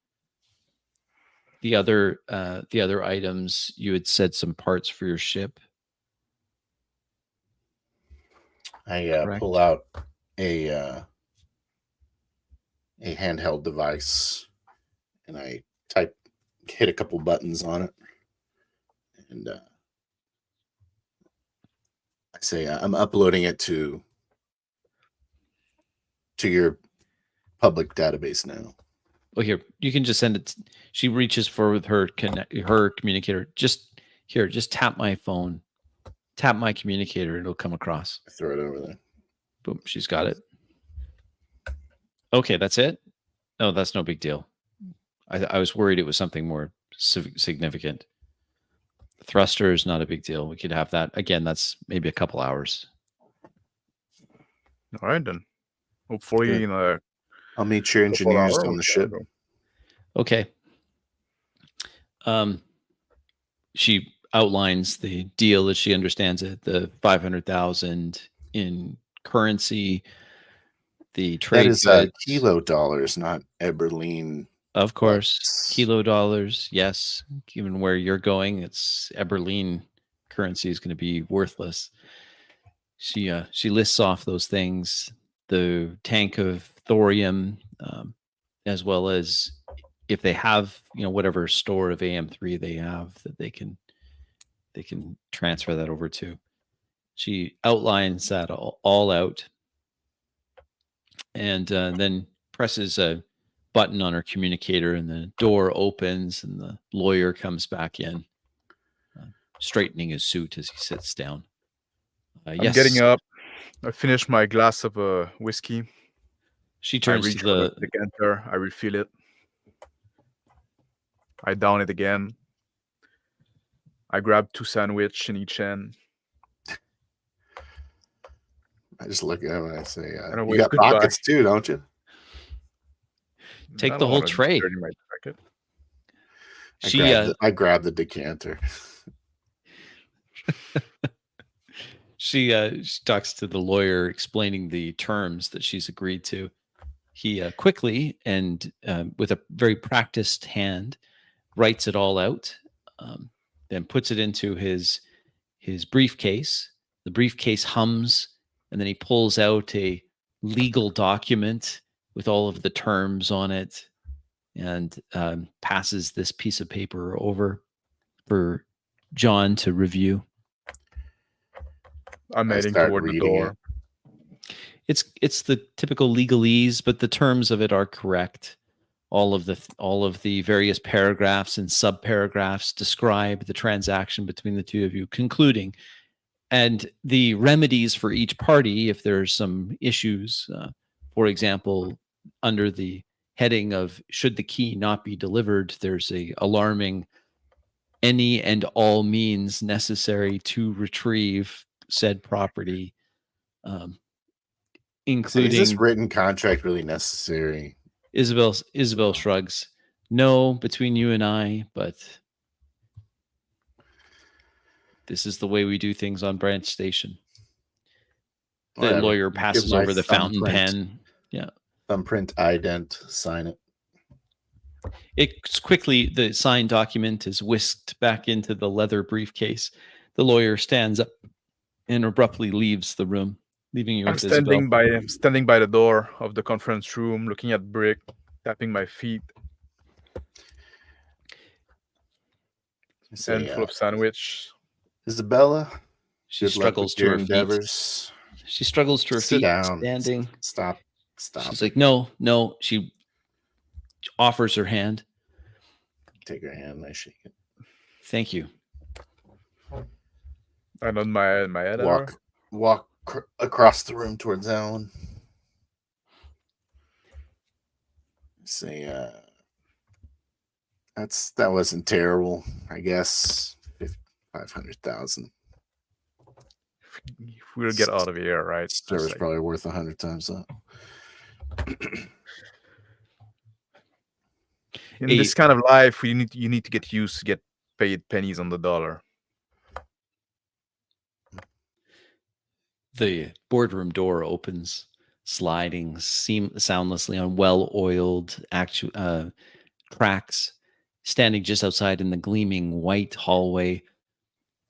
The other items, you had said some parts for your ship. I pull out a handheld device and I hit a couple buttons on it, and I say I'm uploading it to your public database now. Well, here, you can just send it. She reaches for with her communicator. Just tap my phone, tap my communicator. It'll come across. I throw it over there. Boom, she's got it. Okay, that's it. No, that's no big deal. I was worried it was something more significant. The thruster is not a big deal. We could have that. Again, that's maybe a couple hours. All right, then. Hopefully, I'll meet your engineers on the ship. Okay. She outlines the deal as she understands it. The 500,000 in currency. The trade that is kilo dollars, not Eberlin. Of course, kilo dollars. Yes, given where you're going, it's Eberlin currency is going to be worthless. She lists off those things: the tank of thorium, as well as if they have whatever store of AM3 they have that they can transfer that over to. She outlines that all out, and then presses a button on her communicator, and the door opens and the lawyer comes back in, straightening his suit as he sits down. I'm getting up. I finish my glass of whiskey. She turns to the decanter. I refill it. I down it again. I grab 2 sandwiches in each hand. I just look at him and I say, "You got pockets too, don't you?" Take the whole tray. I grab the decanter. She talks to the lawyer, explaining the terms that she's agreed to. He quickly and with a very practiced hand writes it all out, then puts it into his briefcase. The briefcase hums, and then he pulls out a legal document with all of the terms on it, and passes this piece of paper over for John to review. I'm heading toward the door. It's the typical legalese, but the terms of it are correct. All of the various paragraphs and subparagraphs describe the transaction between the two of you, concluding, and the remedies for each party if there's some issues. For example, under the heading of should the key not be delivered, there's a alarming any and all means necessary to retrieve said property, including. Is this written contract really necessary? Isabel shrugs. No, between you and I, but this is the way we do things on Branch Station. The lawyer passes over the fountain pen. Yeah. Thumbprint ident, sign it. It's quickly, the signed document is whisked back into the leather briefcase. The lawyer stands up and abruptly leaves the room, leaving you with Isabel. I'm standing by the door of the conference room, looking at Brick, tapping my feet. And full of sandwich. Isabella, she struggles to her feet. She struggles to her feet, standing. Stop. She's like, no. She offers her hand. Take her hand. I shake it. Thank you. I nod my head at her. Walk across the room towards Alan. Say, that wasn't terrible. I guess 500,000. If we'll get out of here, right? Server's probably worth 100 times that. In this kind of life, you need to get used to get paid pennies on the dollar. The boardroom door opens, sliding soundlessly on well-oiled tracks. Standing just outside in the gleaming white hallway,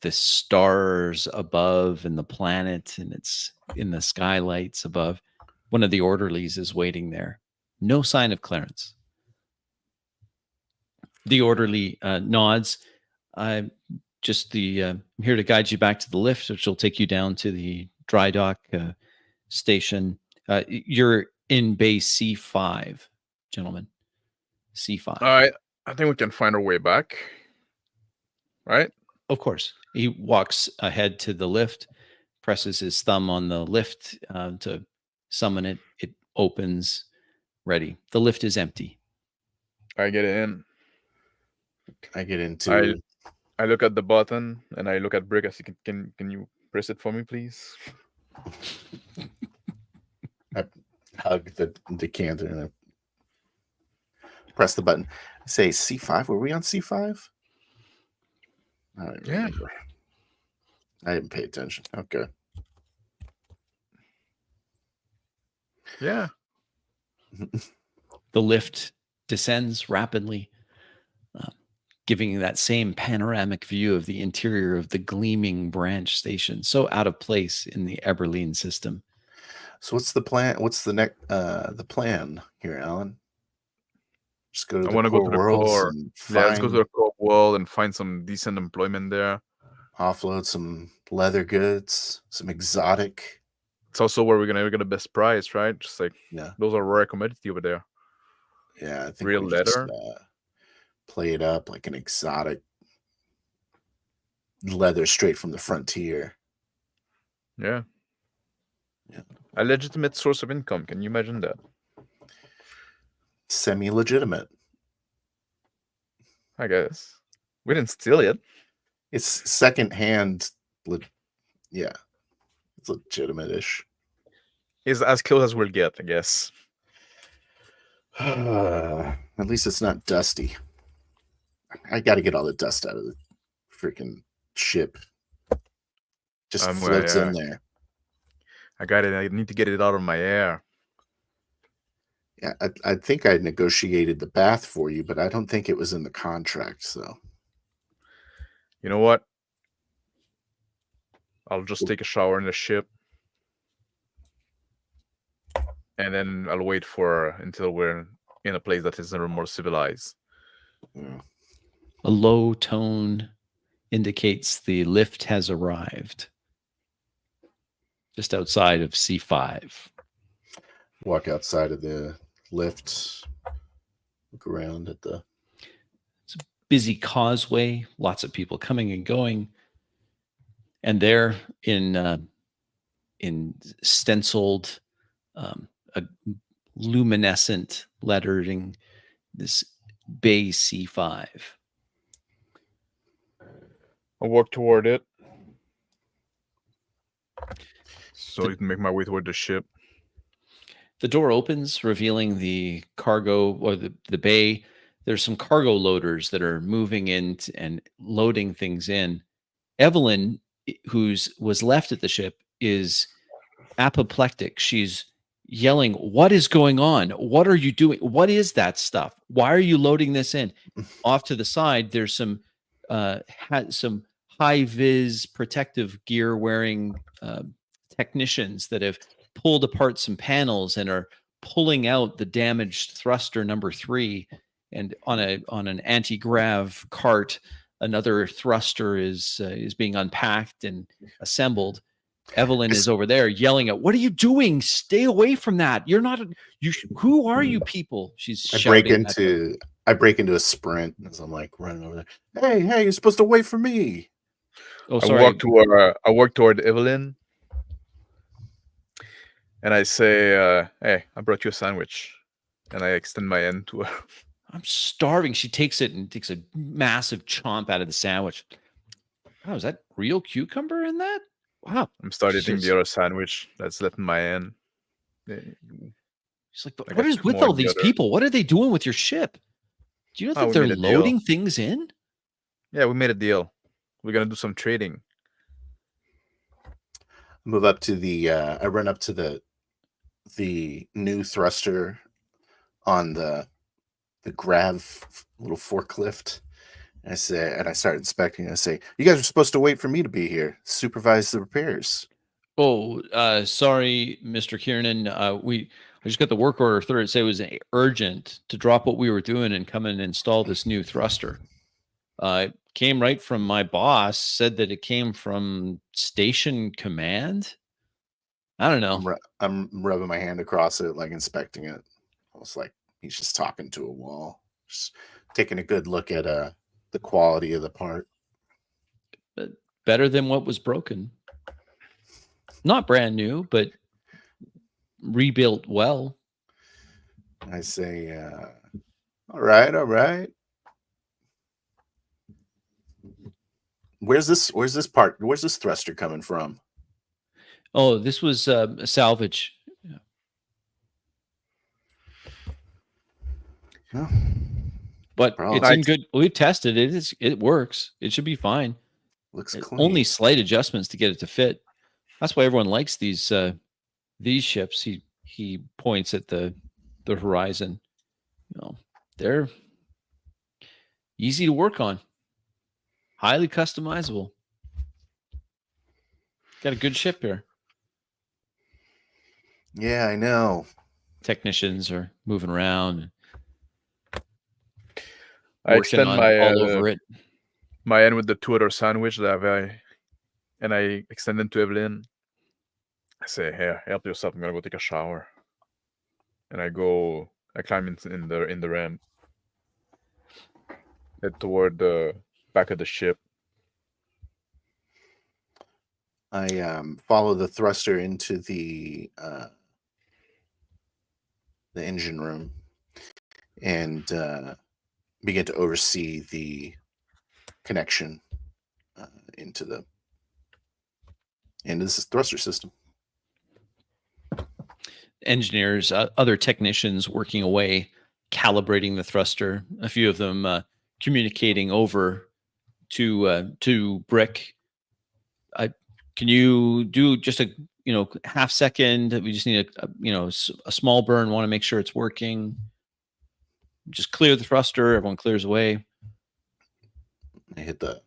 the stars above and the planet, and it's in the skylights above. One of the orderlies is waiting there. No sign of Clarence. The orderly nods. I'm here to guide you back to the lift, which will take you down to the dry dock station. You're in bay C5, gentlemen. C5. All right. I think we can find our way back. Right? Of course. He walks ahead to the lift, presses his thumb on the lift to summon it. It opens, ready. The lift is empty. I get in. I get into. I look at the button and I look at Brick. I say, can you press it for me, please? I hug the decanter and I press the button. I say C5. Were we on C5? I don't remember. I didn't pay attention. Okay. Yeah. The lift descends rapidly, giving you that same panoramic view of the interior of the gleaming branch station, so out of place in the Eberlein system. So what's the plan? What's the plan here, Alan? Just go to the core worlds. Yeah, let's go to the core world and find some decent employment there. Offload some leather goods, some exotic. It's also where we're gonna get the best price, right? Just like those are rare commodity over there. Yeah, I think real leather. Just, play it up like an exotic leather straight from the frontier. Yeah. A legitimate source of income. Can you imagine that? Semi-legitimate. I guess. We didn't steal it. It's secondhand. Yeah. It's legitimate-ish. It's as close as we'll get, I guess. At least it's not dusty. I got to get all the dust out of the freaking ship. Just floats in there. I got it. I need to get it out of my hair. Yeah, I think I negotiated the bath for you, but I don't think it was in the contract. So, you know what? I'll just take a shower in the ship, and then I'll wait until we're in a place that is a little more civilized. Yeah. A low tone indicates the lift has arrived. Just outside of C5. Walk outside of the lift. Look around at It's a busy causeway. Lots of people coming and going. And there in stenciled, a luminescent lettering, this Bay C5. I'll walk toward it. So you can make my way toward the ship. The door opens, revealing the cargo or the bay. There's some cargo loaders that are moving in and loading things in. Evelyn, was left at the ship, is apoplectic. She's yelling, "What is going on? What are you doing? What is that stuff? Why are you loading this in?" Off to the side, there's some high-vis protective gear wearing technicians that have pulled apart some panels and are pulling out the damaged thruster number 3. And on an anti-grav cart, another thruster is being unpacked and assembled. Evelyn is over there yelling at, "What are you doing? Stay away from that. You're not who are you people?" She's shouting. I break into a sprint as I'm like running over there. Hey, you're supposed to wait for me. Oh, sorry. I walk toward Evelyn, and I say, "Hey, I brought you a sandwich," and I extend my hand to her. I'm starving. She takes it and takes a massive chomp out of the sandwich. Oh, is that real cucumber in that? Wow. I'm starting eating She's the other sandwich that's left in my hand. like, I what got is 2 with more all in the these other. people? What are they doing with your ship? Do you know that we they're made a deal. loading things in? Yeah, we made a deal. We're gonna do some trading. Move up to the. I run up to the new thruster on the grav little forklift. I say, and I start inspecting. I say, "You guys are supposed to wait for me to be here, supervise the repairs." Oh, sorry, Mr. Kiernan. I just got the work order through. It said it was urgent to drop what we were doing and come and install this new thruster. It came right from my boss. Said that it came from station command. I don't know. I'm rubbing my hand across it, like inspecting it. Almost like he's just talking to a wall, just taking a good look at the quality of the part. But better than what was broken. Not brand new, but rebuilt well. I say, all right. Where's this thruster coming from? Oh, this was a salvage. Oh, But probably. it's in good. We tested it. It works. It should be fine. Looks clean. Only slight adjustments to get it to fit. That's why everyone likes these ships. He points at the horizon. You know, they're easy to work on. Highly customizable. Got a good ship here. Yeah, I know. Technicians are moving around. I extend all over it. My hand with the 2 other sandwich that and I extend them to Evelyn. I say, "Here, help yourself. I'm gonna go take a shower." And I climb in the ramp, head toward the back of the ship. I follow the thruster into the engine room and begin to oversee the connection into this thruster system. Engineers, other technicians working away, calibrating the thruster. A few of them communicating over to Brick. Can you do just a half second? We just need a small burn. Want to make sure it's working. Just clear the thruster. Everyone clears away. I hit the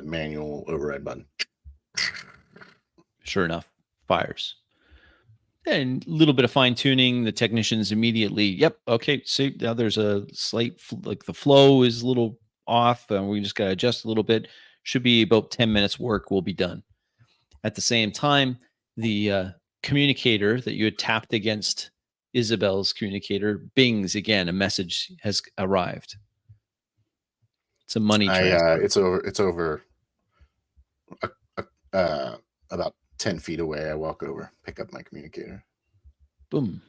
manual override button. Sure enough, fires. And a little bit of fine tuning. The technicians immediately, yep, okay. See, now there's a slight, like the flow is a little off, and we just got to adjust a little bit. Should be about 10 minutes work will be done. At the same time, the communicator that you had tapped against Isabel's communicator bings again. A message has arrived. It's a money transfer. It's over about 10 feet away. I walk over, pick up my communicator. Boom.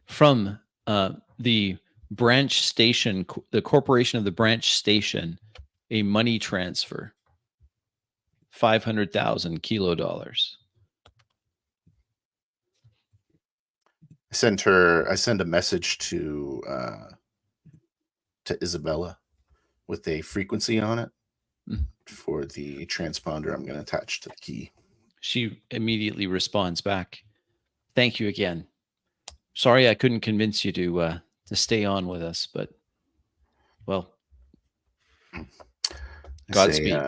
From the branch station, the corporation of the branch station, a money transfer. 500,000 kilo dollars. I send a message to Isabella with a frequency on it for the transponder I'm going to attach to the key. She immediately responds back, "Thank you again. Sorry I couldn't convince you to stay on with us, but well, Godspeed."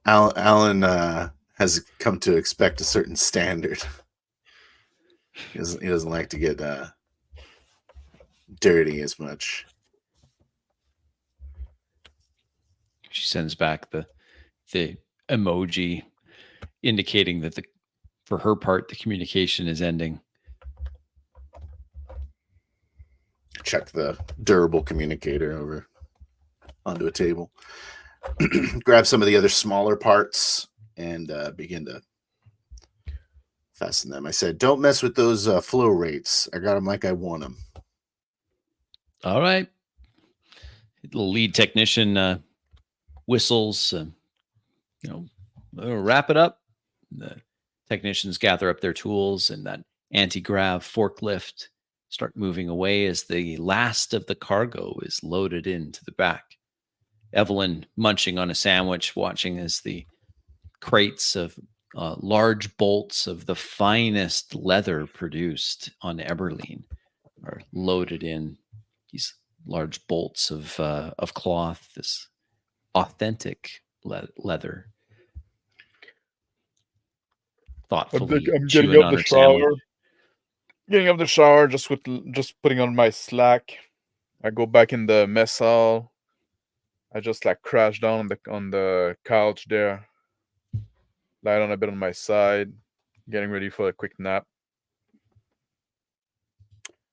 Alan has come to expect a certain standard. He doesn't like to get dirty as much. She sends back the emoji indicating that for her part the communication is ending. Check the durable communicator over onto a table. grab some of the other smaller parts and begin to fasten them. I said, don't mess with those flow rates. I got them like I want them. All right. The lead technician whistles, wrap it up. The technicians gather up their tools and that anti-grav forklift start moving away as the last of the cargo is loaded into the back. Evelyn munching on a sandwich, watching as the crates of large bolts of the finest leather produced on Eberline are loaded in. These large bolts of cloth, this authentic leather. Thoughtfully I'm getting chewing up on the her sandwich. shower. Getting up the shower, just putting on my slack. I go back in the mess hall. I just like crash down on the couch there. Lie down a bit on my side, getting ready for a quick nap.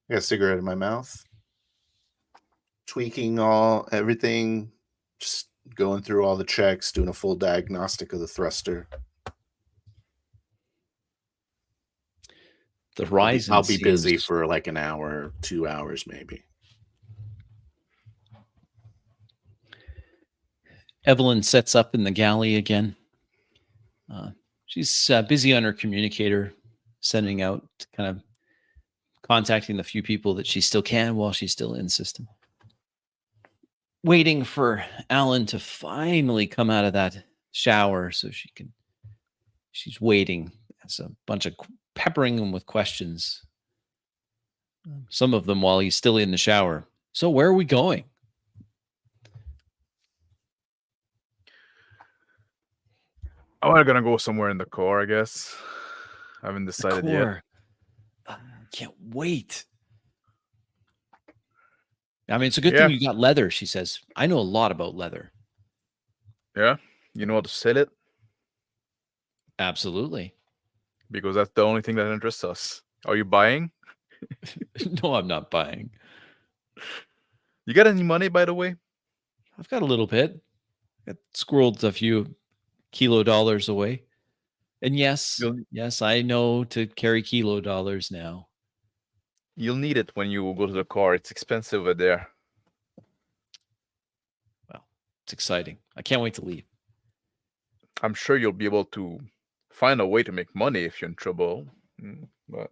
I got a cigarette in my mouth. Tweaking everything, just going through all the checks, doing a full diagnostic of the thruster. The horizon. I'll be busy for like an hour, 2 hours, maybe. Evelyn sets up in the galley again. She's busy on her communicator, sending out, kind of contacting the few people that she still can while she's still in system. Waiting for Alan to finally come out of that shower so she's waiting. There's a bunch of peppering him with questions. Some of them while he's still in the shower. So where are we going? I'm gonna go somewhere in the core, I guess. I haven't decided yet. I can't wait. I mean, it's a good thing you got leather, she says. I know a lot about leather. Yeah? You know how to sell it? Absolutely. Because that's the only thing that interests us. Are you buying? No, I'm not buying. You got any money, by the way? I've got a little bit. I squirreled a few kilo dollars away. And yes, I know to carry kilo dollars now. You'll need it when you go to the car. It's expensive over there. Well, it's exciting. I can't wait to leave. I'm sure you'll be able to find a way to make money if you're in trouble. But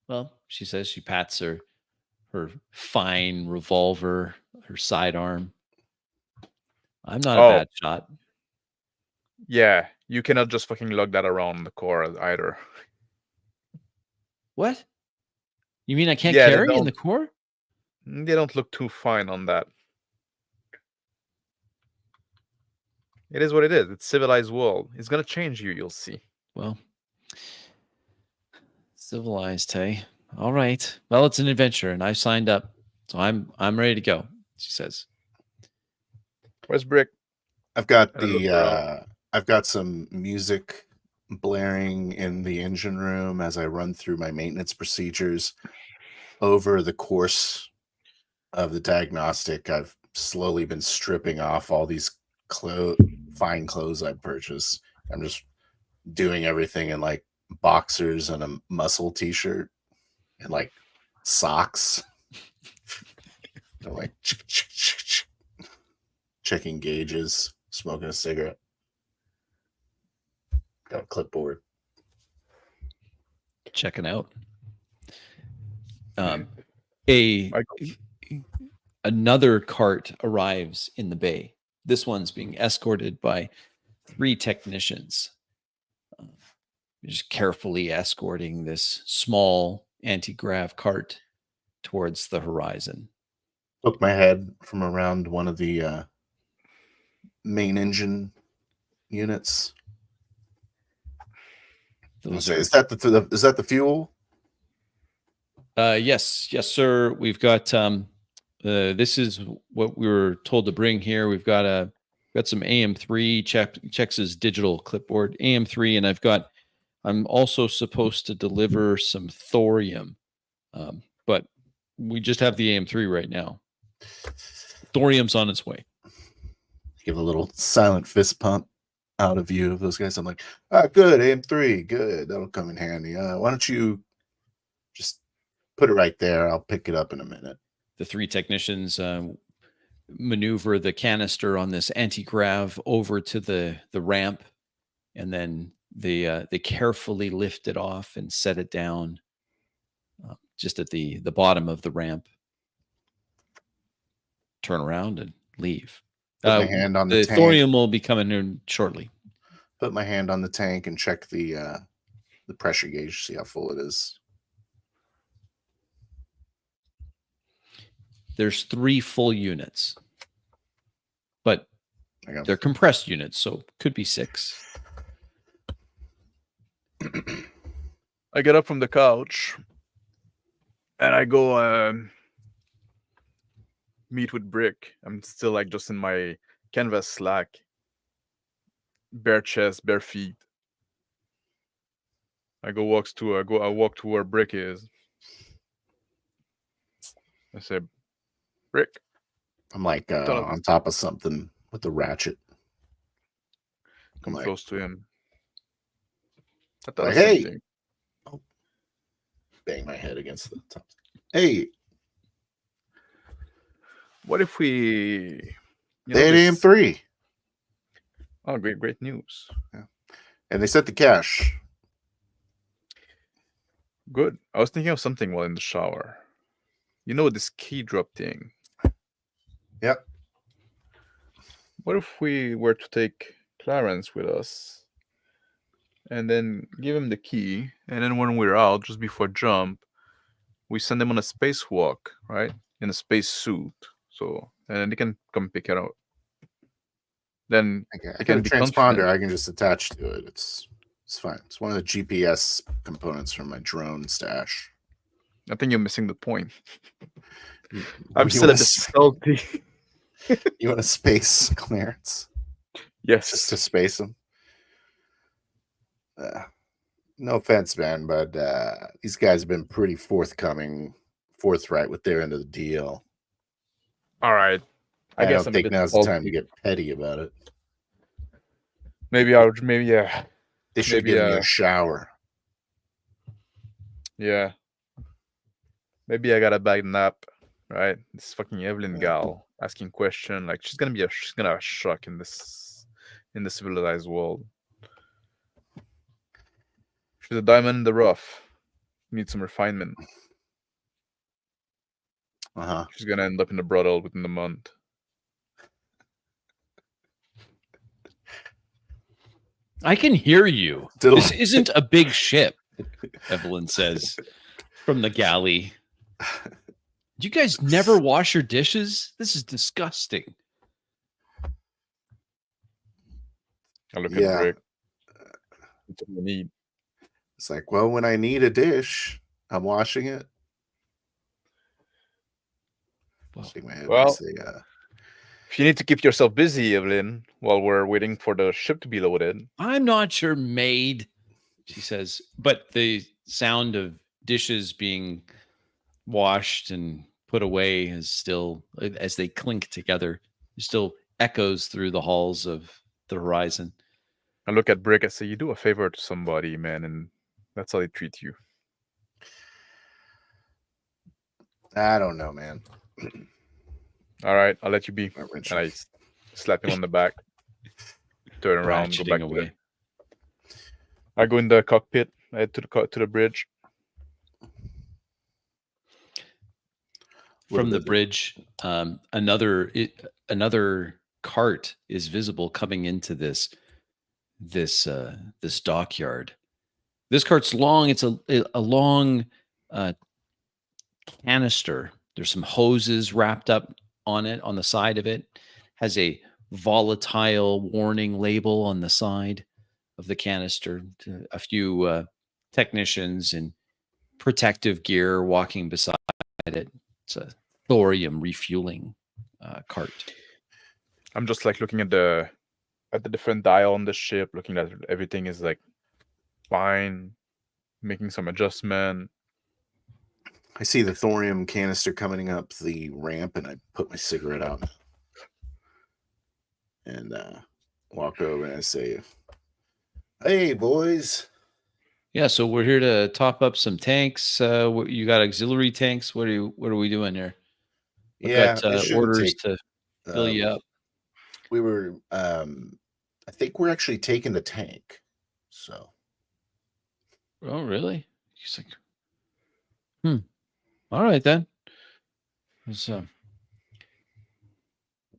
well, she says she pats her fine revolver, her sidearm. I'm not a bad shot. Yeah, you cannot just fucking lug that around the car either. What? You mean I can't carry in the core? They don't look too fine on that. It is what it is. It's civilized world. It's gonna change you, you'll see. Well, civilized, hey? All right. Well, it's an adventure, and I've signed up. So I'm ready to go, she says. Where's Brick? I've got some music blaring in the engine room as I run through my maintenance procedures. Over the course of the diagnostic, I've slowly been stripping off all these fine clothes I purchased. I'm just doing everything in like boxers and a muscle t-shirt and like socks. Like checking gauges, smoking a cigarette. Got a clipboard. Checking out. Another cart arrives in the bay. This one's being escorted by 3 technicians. Just carefully escorting this small anti-grav cart towards the horizon. Poke my head from around one of the main engine units. Is that the fuel? Yes, sir. We've got this is what we were told to bring here. We've got some AM3 checks his digital clipboard AM3, and I'm also supposed to deliver some thorium, but we just have the AM3 right now. Thorium's on its way. Give a little silent fist pump out of view of those guys. I'm like, good, aim 3, good. That'll come in handy. Why don't you just put it right there? I'll pick it up in a minute. The 3 technicians maneuver the canister on this anti-grav over to the ramp, and then they carefully lift it off and set it down just at the bottom of the ramp. Turn around and leave. Put my hand on the tank. thorium will be coming in shortly. Put my hand on the tank and check the pressure gauge, see how full it is. There's 3 full units, but I go, they're compressed units, so could be 6. I get up from the couch and I go meet with Brick. I'm still like just in my canvas slack, bare chest, bare feet. I walk to where Brick is. I say, Brick. I'm like on top of something with the ratchet. Come like, close to him. I thought like, of hey. something. Oh. Bang my head against the top. Hey. What if we... They had AM3. Oh, great news. Yeah. And they set the cache. Good. I was thinking of something while in the shower. You know this key drop thing? Yep. What if we were to take Clarence with us and then give him the key, and then when we're out, just before jump, we send him on a spacewalk, right? In a space suit. So, and then they can come pick it up. Then I got a transponder I can just attach to it. It's fine. It's one of the GPS components from my drone stash. I think you're missing the point. I'm still a bit salty. You want a space clearance? Yes. Just to space them? No offense, man, but these guys have been pretty forthright with their end of the deal. All right. I don't think now's the time to get petty about it. Maybe, yeah. They should give me a shower. Yeah. Maybe I got a bad nap, right? This fucking Evelyn gal asking question, like she's gonna have a shock in this civilized world. She's a diamond in the rough. Needs some refinement. She's gonna end up in a brothel within a month. I can hear you. This isn't a big ship, Evelyn says from the galley. You guys never wash your dishes? This is disgusting. I look at Rick. What do you need? It's like, well, when I need a dish, I'm washing it. Well, if you need to keep yourself busy, Evelyn, while we're waiting for the ship to be loaded. I'm not your maid, she says. But the sound of dishes being washed and put away is still, as they clink together, still echoes through the halls of the Horizon. I look at Brick and say, you do a favor to somebody, man, and that's how they treat you. I don't know, man. All right, I'll let you be. And I slap him on the back, turn around, go back away. I go in the cockpit, I head to the bridge. From the bridge, another cart is visible coming into this dockyard. This cart's long. It's a long canister. There's some hoses wrapped up on it, on the side of it. Has a volatile warning label on the side of the canister. A few technicians in protective gear walking beside it. It's a thorium refueling cart. I'm just like looking at the different dial on the ship, looking at everything is like fine, making some adjustment. I see the thorium canister coming up the ramp, and I put my cigarette out. and walk over and I say, "Hey, boys." Yeah, so we're here to top up some tanks. You got auxiliary tanks. What are we doing here? I've Yeah, got it shouldn't orders take. to fill you up. We were. I think we're actually taking the tank. So. Oh, really? He's like, all right then. So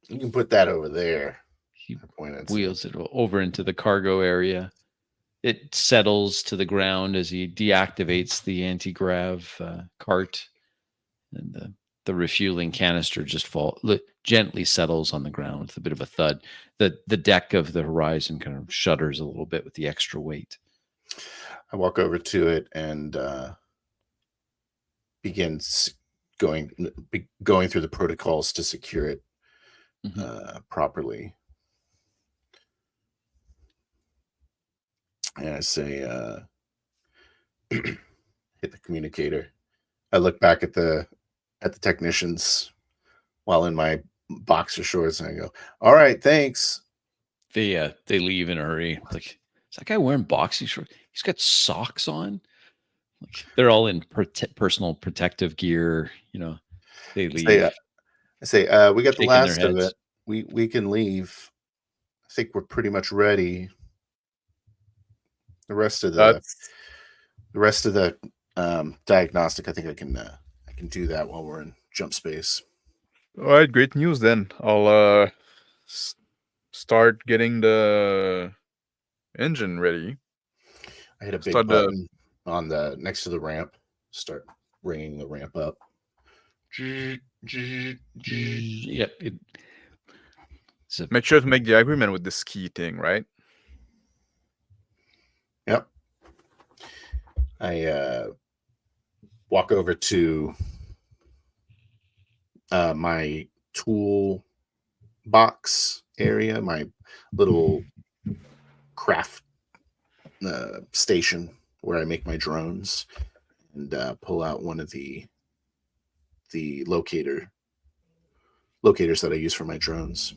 You can put that over there. he I point and wheels it over into the cargo area. It settles to the ground as he deactivates the anti-grav cart, and the refueling canister just gently settles on the ground with a bit of a thud. The deck of the Horizon kind of shudders a little bit with the extra weight. I walk over to it and begins going through the protocols to secure it properly. And I say, hit the communicator. I look back at the technicians while in my boxer shorts, and I go, "All right, thanks." They leave in a hurry. Like, is that guy wearing boxy shorts? He's got socks on. Like, they're all in personal protective gear. They leave. I say, "We got the shaking their last of heads. it. We can leave. I think we're pretty much ready. The rest of the diagnostic, I think I can do that while we're in jump space." All right, great news then. I'll start getting the engine ready. I hit a big button on the next to the ramp. Start ringing the ramp up. Yep. Make sure to make the agreement with the ski thing, right? Yep. I walk over to my tool box area, my little craft station where I make my drones, and pull out one of the locators that I use for my drones.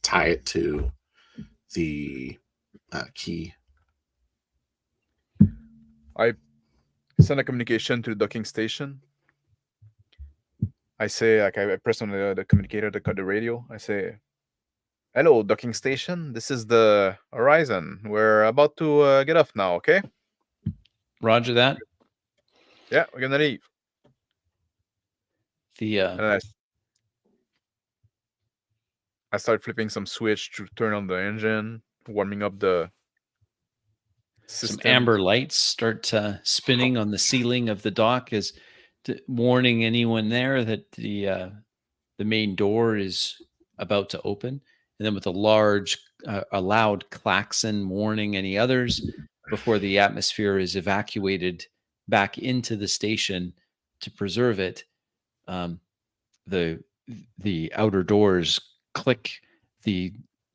Tie it to the key. I send a communication to the docking station. I say, like, I press on the communicator, the radio. I say, "Hello, docking station. This is the Horizon. We're about to get off now, okay?" Roger that. Yeah, we're gonna leave. And then I start flipping some switch to turn on the engine, warming up the system. Some amber lights start spinning on the ceiling of the dock, as warning anyone there that the main door is about to open. And then with a loud klaxon warning any others before the atmosphere is evacuated back into the station to preserve it. The outer doors click, the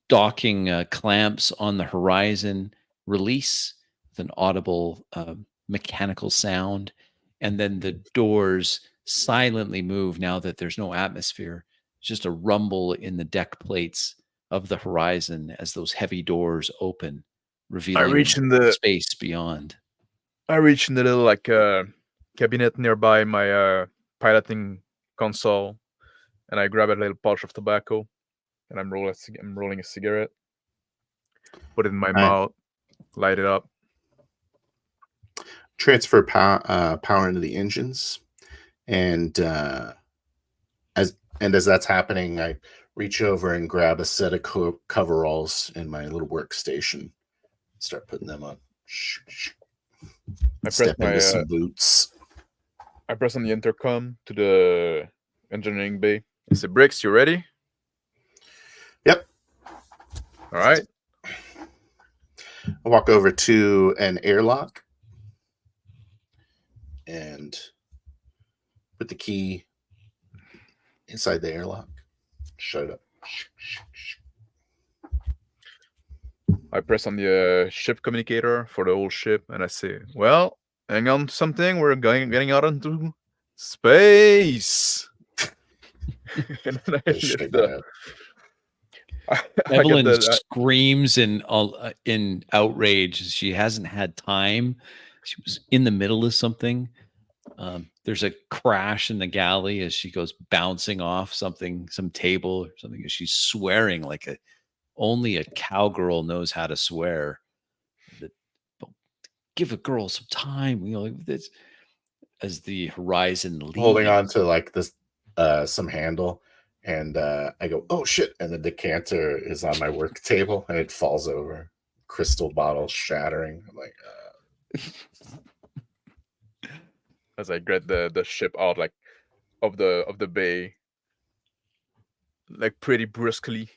docking clamps on the Horizon release with an audible mechanical sound, and then the doors silently move now that there's no atmosphere. It's just a rumble in the deck plates of the Horizon as those heavy doors open, revealing space beyond. I reach in the little cabinet nearby my piloting console, and I grab a little pouch of tobacco, and I'm rolling a cigarette, put it in my mouth, light it up. Transfer power into the engines, and as that's happening, I reach over and grab a set of coveralls in my little workstation, start putting them on. Step into some boots. I press on the intercom to the engineering bay. I say, "Bricks, you ready?" Yep. All right. I walk over to an airlock and put the key inside the airlock. Shut it up. I press on the ship communicator for the whole ship, and I say, "Well, hang on to something. We're getting out into space." And then I get Evelyn the screams in outrage. She hasn't had time. She was in the middle of something. There's a crash in the galley as she goes bouncing off some table or something. And she's swearing like only a cowgirl knows how to swear. That give a girl some time, like this. As the horizon leaves, holding on to like this some handle, and I go, oh shit, and the decanter is on my work table and it falls over, crystal bottle shattering. I'm like, as I get the ship out like of the bay, like pretty briskly.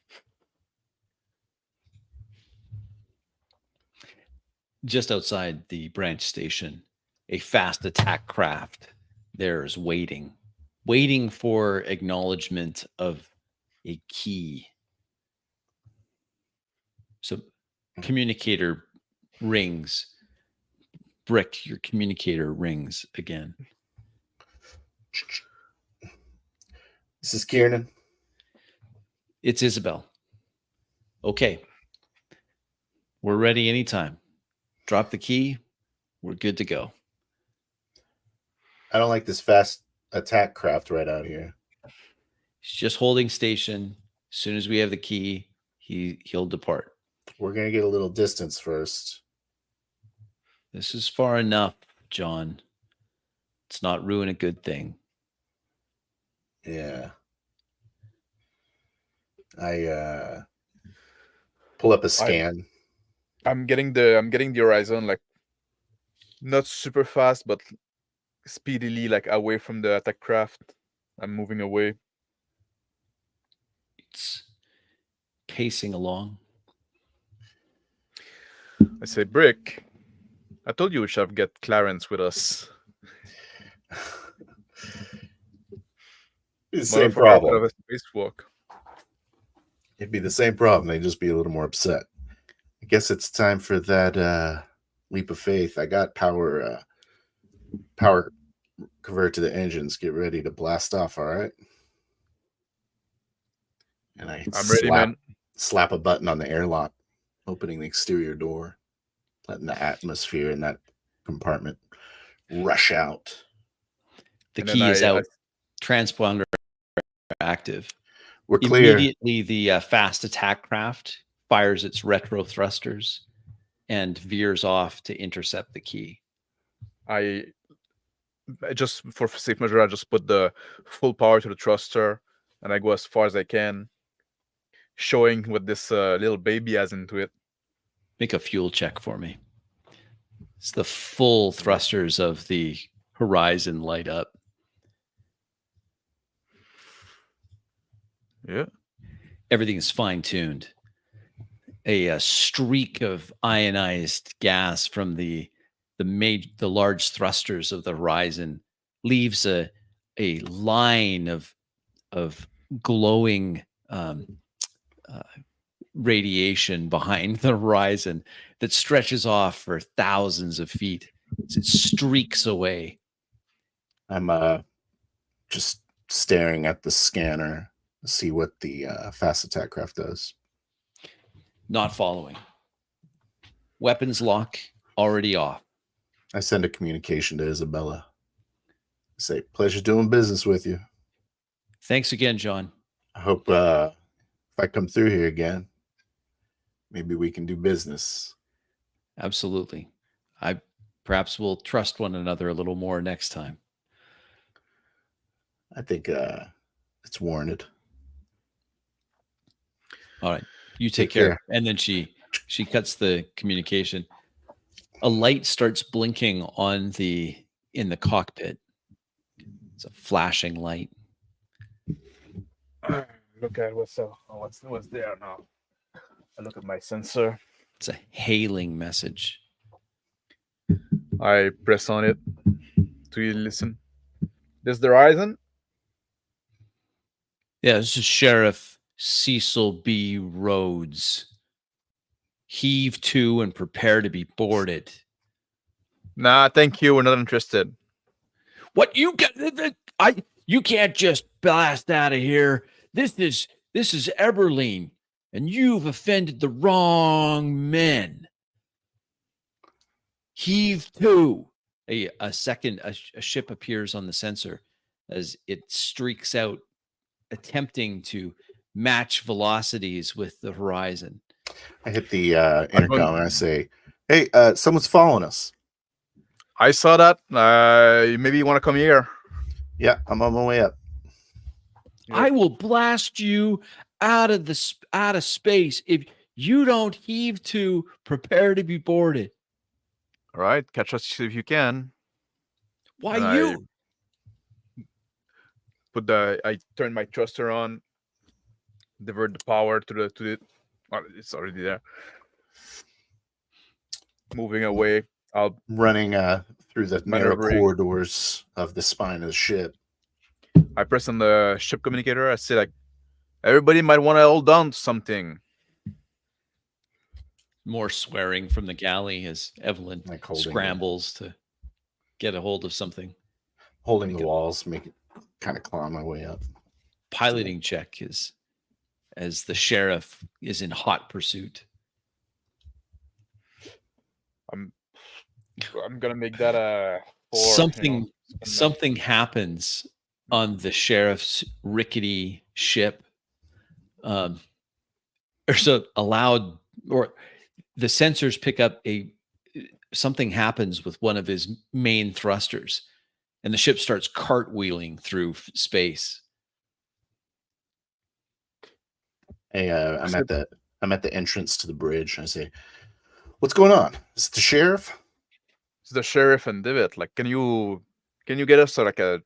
just outside the branch station, a fast attack craft there is waiting for acknowledgement of a key. So communicator rings. Brick, your communicator rings again. this is Kiernan. It's Isabel. Okay. We're ready anytime. Drop the key. We're good to go. I don't like this fast attack craft right out here. He's just holding station. As soon as we have the key, he'll depart. We're gonna get a little distance first. This is far enough, John. Let's not ruin a good thing. Yeah. I pull up a scan. I'm getting the horizon, like not super fast, but speedily, like away from the attack craft. I'm moving away. It's pacing along. I say, Brick, I told you we should get Clarence with us. It's the same Motherfucker out problem. of a spacewalk. It'd be the same problem. They'd just be a little more upset. I guess it's time for that leap of faith. I got power convert to the engines. Get ready to blast off, all right? And I'm ready, man. Slap a button on the airlock, opening the exterior door, letting the atmosphere in that compartment rush out. The key is out. Transponder active. We're clear. Immediately, the fast attack craft fires its retro thrusters and veers off to intercept the key. I just, for safe measure, I just put the full power to the thruster, and I go as far as I can, showing what this little baby has into it. Make a fuel check for me. It's the full thrusters of the horizon light up. Yeah. Everything is fine-tuned. A streak of ionized gas from the large thrusters of the horizon leaves a line of glowing radiation behind the horizon that stretches off for thousands of feet as it streaks away. I'm just staring at the scanner to see what the fast attack craft does. Not following. Weapons lock already off. I send a communication to Isabella. I say, pleasure doing business with you. Thanks again, John. I hope if I come through here again, maybe we can do business. Absolutely. Perhaps we'll trust one another a little more next time. I think it's warranted. All right. You take care. And then she cuts the communication. A light starts blinking in the cockpit. It's a flashing light. Look at what's there now. I look at my sensor. It's a hailing message. I press on it to listen. This the horizon? Yeah, this is Sheriff Cecil B. Rhodes. Heave to and prepare to be boarded. Nah, thank you. We're not interested. What you can't just blast out of here. This is Eberline, and you've offended the wrong men. Heave to. A ship appears on the sensor as it streaks out, attempting to match velocities with the horizon. I hit the intercom and I say, "Hey, someone's following us." I saw that. Maybe you want to come here. Yeah, I'm on my way up. Yep. I will blast you out of space if you don't heave to. Prepare to be boarded. All right, catch us if you can. Why And you? I turn my thruster on, divert the power to the. Oh, it's already there. Moving away. I'll running through the narrow Maneuvering. corridors of the spine of the ship. I press on the ship communicator. I say like, everybody might want to hold on to something. More swearing from the galley as Evelyn Like holding scrambles to get a hold of something. Holding Make the it- walls, make it kind of claw my way up. Piloting check is as the sheriff is in hot pursuit. I'm gonna make that a 4. Something happens on the sheriff's rickety ship. There's a loud, or the sensors pick up something happens with one of his main thrusters, and the ship starts cartwheeling through space. Hey, I'm at the entrance to the bridge. I say, "What's going on? Is it the sheriff?" It's the sheriff and Divot. Like, can you get us like a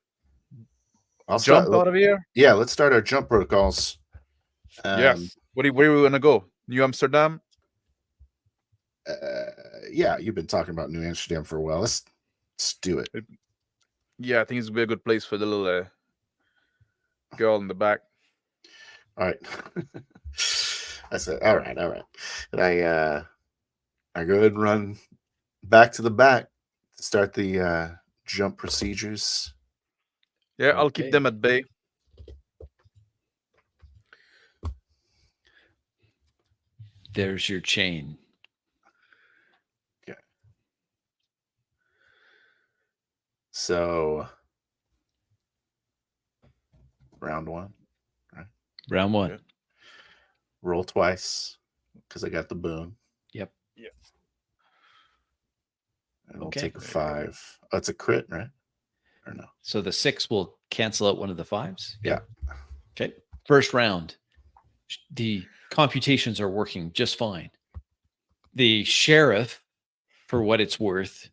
I'll jump start. out of here? Yeah, let's start our jump protocols. Yes. Where are we gonna go? New Amsterdam? Yeah, you've been talking about New Amsterdam for a while. Let's do it. Yeah, I think it's gonna be a good place for the little girl in the back. All right. I said, all right. And I go ahead and run back to the back to start the jump procedures. Yeah, I'll keep Okay. them at bay. There's your chain. So round one. Round one. Yeah. Roll twice because I got the boon. Yep. Yeah. And we'll Okay. take a 5. Oh, it's a crit, right? Or no? So the 6 will cancel out one of the 5s. Yeah. Okay. First round. The computations are working just fine. The sheriff, for what it's worth,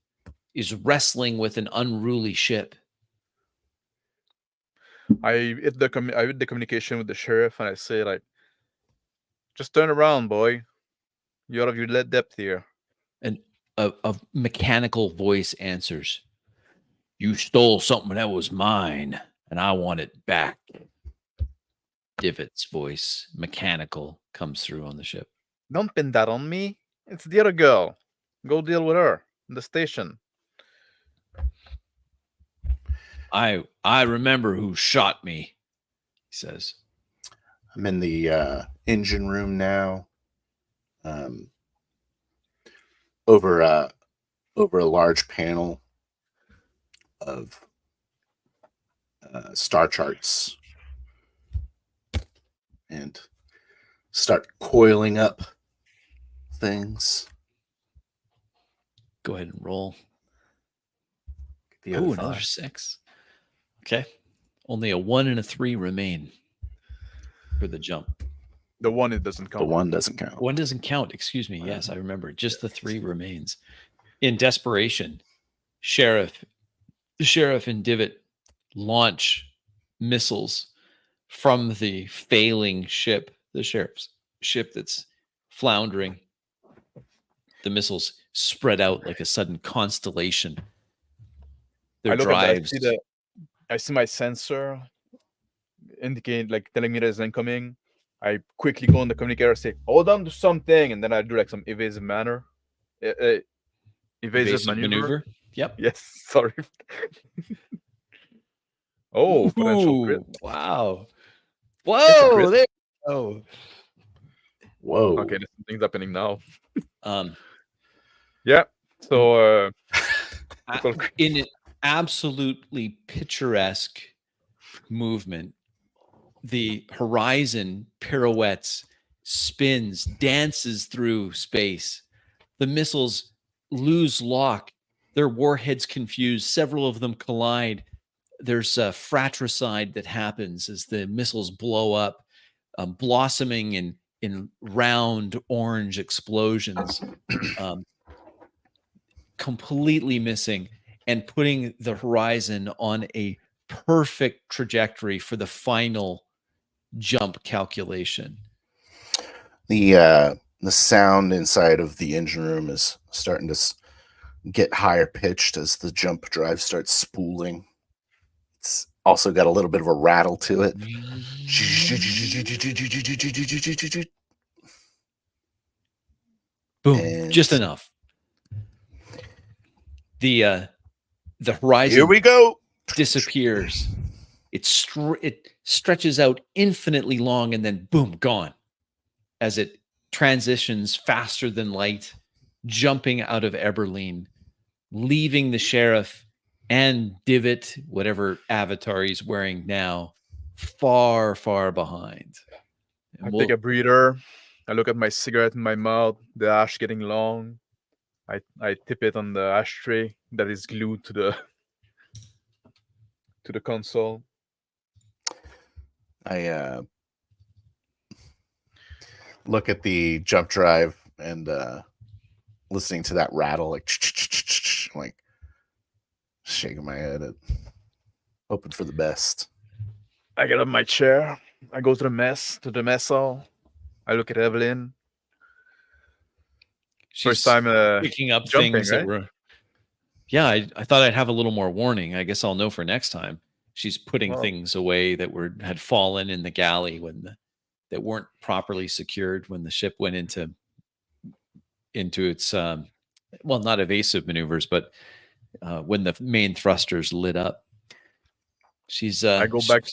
is wrestling with an unruly ship. I hit the communication with the sheriff and I say like, just turn around, boy. You're out of your lead depth here. And a mechanical voice answers, "You stole something that was mine, and I want it back." Divot's voice, mechanical, comes through on the ship. Don't pin that on me. It's the other girl. Go deal with her in the station. I remember who shot me, he says. I'm in the engine room now. Over a large panel of star charts, and start coiling up things. Go ahead and roll. The other Oh, another 5. 6. Okay. Only a 1 and a 3 remain for the jump. The one, it doesn't count. The 1 doesn't count. 1 doesn't count. Excuse me. Yes, I remember. Just the 3 remains. In desperation, the sheriff and Divot launch missiles from the failing ship, the sheriff's ship that's floundering. The missiles spread out like a sudden constellation. Their drives. I see my sensor indicate, like telling me there's incoming. I quickly go on the communicator, say, hold on to something, and then I do like some evasive maneuver. Evasive maneuver. Yep. Yes, sorry. Oh, potential crit. Wow. It's a Whoa, crit. there you go. Whoa. Okay, there's something's happening now. Um, Yeah. So in an absolutely picturesque movement, the horizon pirouettes, spins, dances through space. The missiles lose lock, their warheads confused, several of them collide. There's a fratricide that happens as the missiles blow up, blossoming in round orange explosions, um, completely missing and putting the horizon on a perfect trajectory for the final jump calculation. The sound inside of the engine room is starting to get higher pitched as the jump drive starts spooling. It's also got a little bit of a rattle to it. Boom, And just enough. The horizon here we go. disappears. It stretches out infinitely long and then boom, gone as it transitions faster than light, jumping out of Eberlein, leaving the sheriff and Divot, whatever avatar he's wearing now, far, far behind. I take a breather. I look at my cigarette in my mouth, the ash getting long. I tip it on the ashtray that is glued to the console. I look at the jump drive and listening to that rattle, like shaking my head, hoping for the best. I get up my chair. I go to the mess hall. I look at Evelyn. She's First time picking up jumping, things right? that were. Yeah, I thought I'd have a little more warning. I guess I'll know for next time. She's putting things away that had fallen in the galley that weren't properly secured when the ship went into its well, not evasive maneuvers, but when the main thrusters lit up. She's I go back.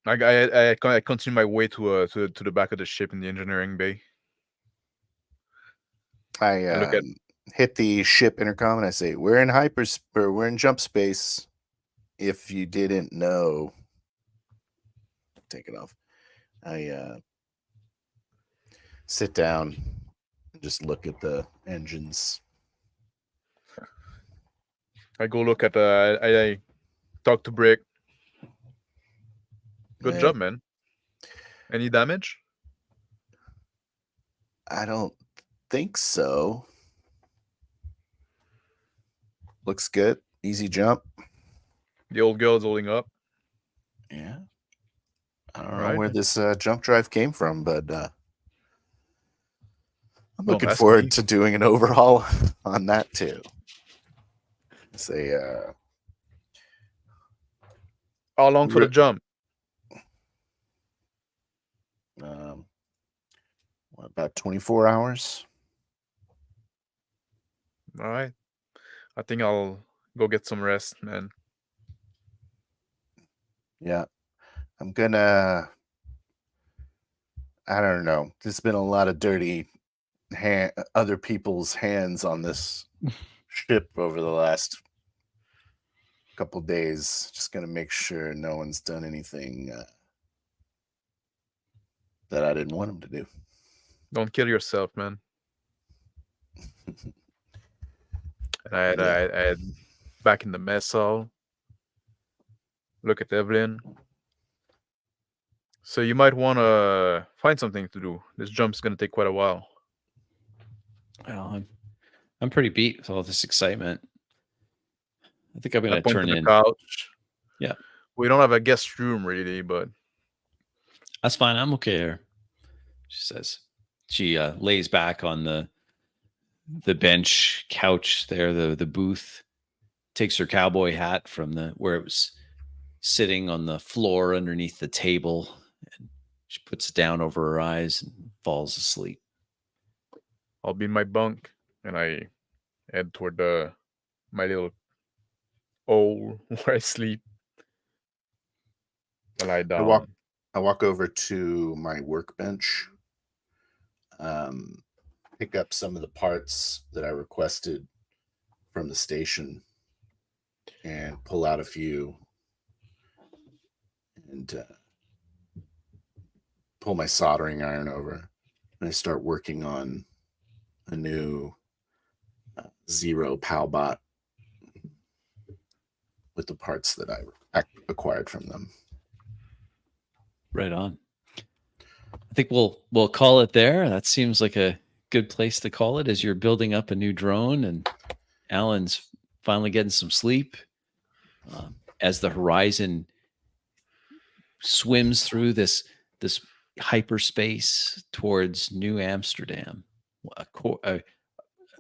I continue my way to the back of the ship in the engineering bay. I look at hit the ship intercom and I say, "We're in we're in jump space. If you didn't know." Take it off. I sit down and just look at the engines. I go look at I talk to Brick. Good job, man. Any damage? I don't think so. Looks good. Easy jump. The old girl's holding up. Yeah. I don't know where this jump drive came from, but I'm looking forward to doing an overhaul on that too. Say, how long for the jump? About 24 hours. All right. I think I'll go get some rest, man. Yeah. I'm gonna, I don't know. There's been a lot of dirty other people's hands on this ship over the last couple days. Just gonna make sure no one's done anything that I didn't want them to do. Don't kill yourself, man. I had back in the mess hall. Look at Evelyn. So you might want to find something to do. This jump's gonna take quite a while. Well, I'm pretty beat with all this excitement. I think I'm gonna turn in. Couch. Yeah, we don't have a guest room really, but that's fine. I'm okay here. She says. She lays back on the bench couch there, the booth. Takes her cowboy hat from where it was sitting on the floor underneath the table, and she puts it down over her eyes and falls asleep. I'll be in my bunk and I head toward my little hole where I sleep. I lie down. I walk over to my workbench pick up some of the parts that I requested from the station and pull out a few and pull my soldering iron over. And I start working on a new Zero Palbot with the parts that I acquired from them. Right on. I think we'll call it there. That seems like a good place to call it as you're building up a new drone and Alan's finally getting some sleep as the Horizon swims through this hyperspace towards New Amsterdam.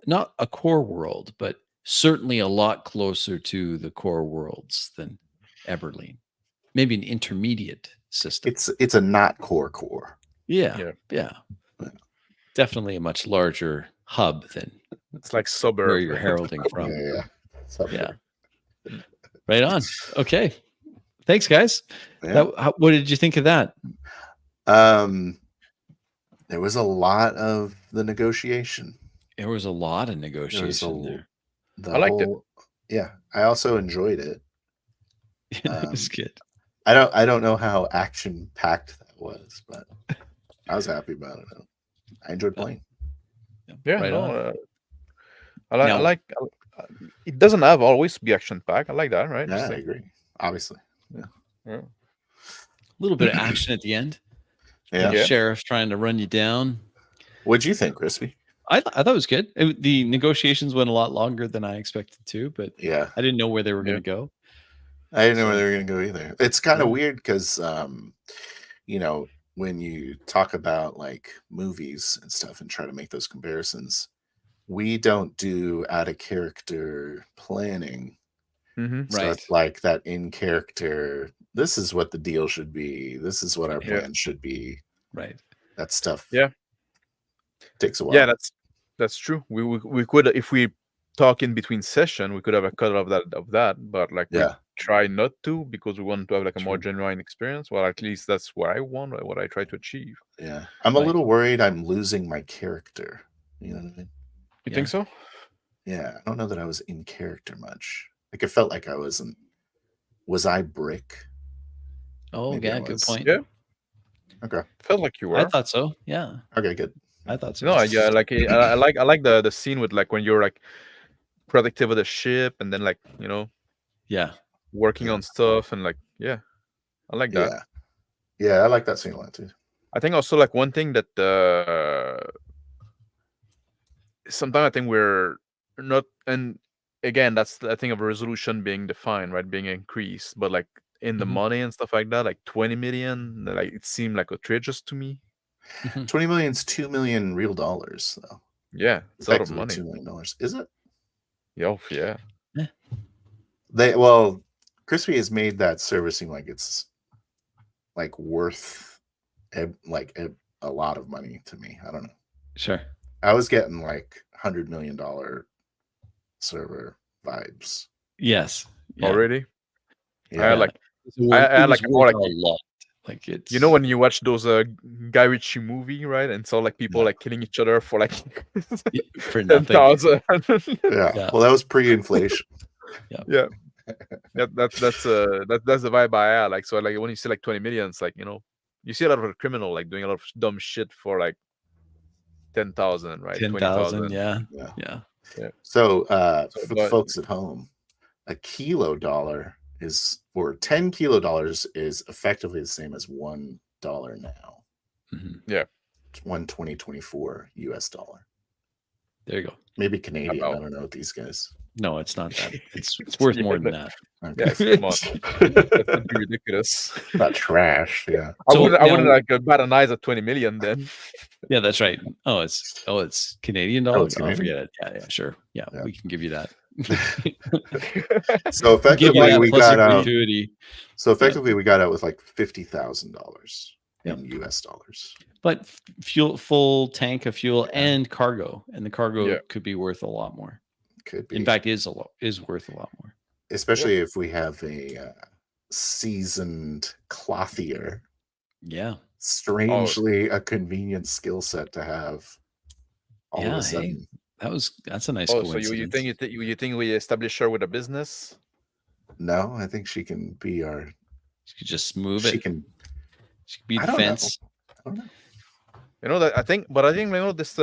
Not a core world, but certainly a lot closer to the core worlds than Eberlein. Maybe an intermediate system. It's a not core. Yeah. Definitely a much larger hub than It's like suburb where you're heralding from. Yeah. Right on. Okay. Thanks, guys. Yeah. What did you think of that? There was a lot of the negotiation. There was a lot of negotiation there. I liked it. Yeah, I also enjoyed it. It's good. I don't know how action packed that was, but I was happy about it. I enjoyed playing. Yeah, right no, I like. It doesn't have always be action packed. I like that, right? Yeah, I agree. Obviously. Yeah. A little bit of action at the end. Yeah. The sheriff trying to run you down. What'd you think, Crispy? I thought it was good. The negotiations went a lot longer than I expected to, but Yeah, I didn't know where they were going to go. I didn't know where they were going to go either. It's kind of weird because, when you talk about like movies and stuff and try to make those comparisons, we don't do out of character planning. Mm-hmm. So it's like that in character. This is what the deal should be. This is what our plan should be. Right. That stuff. Yeah. Takes a while. Yeah, that's true. We could, if we talk in between session, we could have a cut of that, but like we try not to because we want to have like a more genuine experience. Well, at least that's what I want, what I try to achieve. Yeah, I'm a little worried I'm losing my character. You know what I mean? You think so? Yeah, I don't know that I was in character much. Like it felt like I wasn't. Was I Brick? Oh, Maybe yeah, good point. Yeah. Okay. Felt like you were. I thought so. Yeah. Okay, good. I thought so. No, yeah, like I like the scene with like when you're like protective of the ship and then like working on stuff and like I like that. Yeah, I like that scene a lot too. I think also like one thing that sometimes I think we're not, and again that's the thing of resolution being defined, right, being increased, but like in the money and stuff like that, like 20 million, like it seemed like outrageous to me. 20 million is $2 million real dollars, though. Yeah, it's a lot of money. $2 million, is it? Yeah. Crispy has made that service seem like it's like worth a lot of money to me. I don't know. Sure. I was getting like $100 million server vibes. Yes. Yeah. Already. Yeah. I like more like a lot. Like it's when you watch those Guy Ritchie movie, right, and so like people like killing each other for like for nothing. 10,000. Yeah. Well, that was pre-inflation. Yeah. That's the vibe I had. Like, so like when you see like 20 million, it's like you see a lot of criminal like doing a lot of dumb shit for like 10,000, right? 10,000. Yeah. So for the folks at home, a kilo dollar or 10 kilo dollars is effectively the same as $1 now. Yeah. It's $1.2024 US dollar. There you go. Maybe Canadian. I don't know what these guys. No, it's not that. It's worth more than that. Okay. Come on. That'd be ridiculous. Not trash. Yeah. I wouldn't like bat an eye at 20 million then. Yeah, that's right. Oh, it's Canadian dollars. Canadian? Forget it. Yeah, sure. Yeah, we can give you that. So effectively we got out. So effectively Yeah. we got out with like $50,000 in US dollars. But full tank of fuel and cargo, and the cargo could be worth a lot more. Could be. In fact, is worth a lot more. Especially if we have a seasoned clothier. Yeah. strangely a convenient skill set to have. All of a sudden, that's a nice So coincidence. you think we establish her with a business? no, I think she can be our. She could just move She it. can. She could be I the don't know. fence. I don't know. You know that I think this.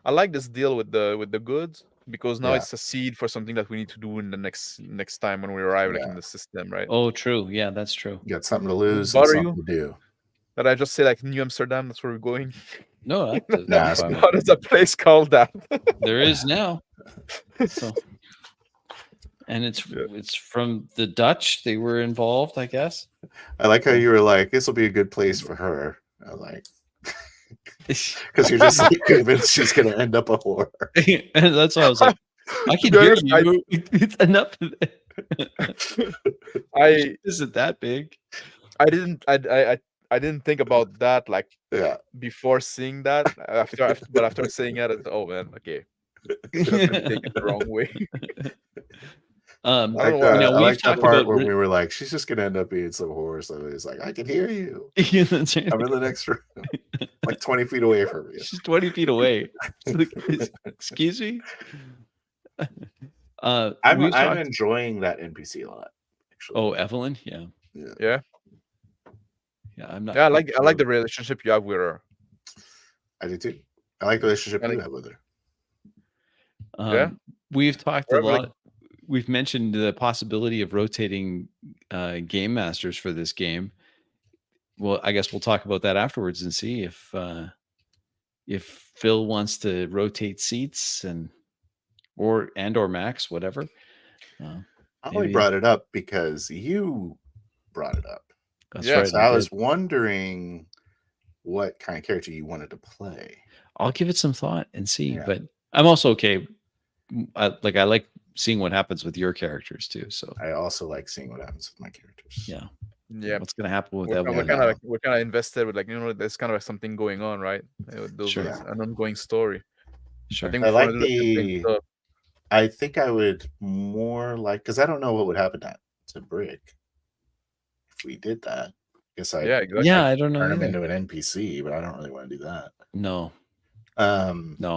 I like this deal with the goods because now Yeah. it's a seed for something that we need to do in the next time when we arrive, like in Yeah. the system, right? Oh, true. Yeah, that's true. You got something to lose and Bother something you? to do. That I just say like New Amsterdam. That's where we're going. No, Nah, that's fine. Now there's a place called that. There is now. So, and it's from the Dutch. They were involved, I guess. I like how you were like, "This will be a good place for her." I was like, because you're just like convinced she's gonna end up a whore. And that's why I was like, I can be hear honest, you. It's enough of it. I Isn't that big? I didn't think about that like Yeah. before seeing that. But after saying it, oh man, okay, that's gonna be taken the wrong way. I don't like know that, why. You know, I we've like that talked part about when we were like, she's just gonna end up being some whore. So he's like, I can hear you. That's right. I'm in the next room, like 20 feet away from you. She's 20 feet away. Excuse me. I'm we've talked. enjoying that NPC a lot. Actually. Oh, Evelyn. Yeah. Yeah, I'm not. yeah. I like the relationship you have with her. I do too. I like the relationship And you have with her. Yeah. We've talked Or a like- lot. We've mentioned the possibility of rotating game masters for this game. Well, I guess we'll talk about that afterwards and see if Phil wants to rotate seats or Max, whatever. I only maybe- brought it up because you brought it up. That's Yeah, right. So I was wondering what kind of character you wanted to play. I'll give it some thought and see. Yeah. But I'm also okay. I like seeing what happens with your characters too. So I also like seeing what happens with my characters. yeah, Yeah, what's going to happen with we're Evelyn? kind of invested with there's kind of something going on, right? Those Sure. are an ongoing story. Sure. I think I we like wanna do the same thing, so- I think I would more like, because I don't know what would happen to Brick if we did that. Guess Yeah, exactly. Yeah, I don't know. turn him either. into an NPC, but I don't really want to do that. No,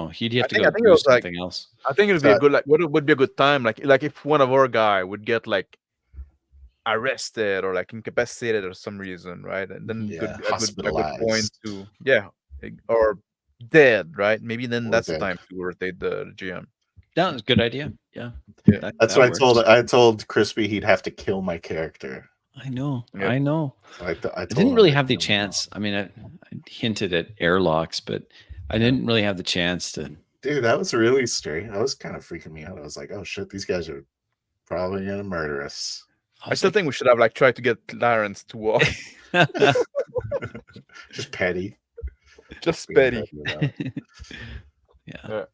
he'd I have to think- go I think it do was like- something else. I think it would be a good what would be a good time, like if one of our guy would get like arrested or like incapacitated or some reason, right? And then Yeah, a good point hospitalized. to or dead, right? Maybe then Or that's dead. the time to rotate the GM. That was a good idea. Yeah. Yeah. That's what I told Crispy he'd have to kill my character. I know. Yeah. I know. So I I didn't really have the chance. I mean, I hinted at airlocks, but I didn't really have the chance to. Dude, that was really strange. That was kind of freaking me out. I was like, oh shit, these guys are probably gonna murder us. I still think we should have tried to get Clarence to walk. Just petty. Just Being petty. about it. Yeah.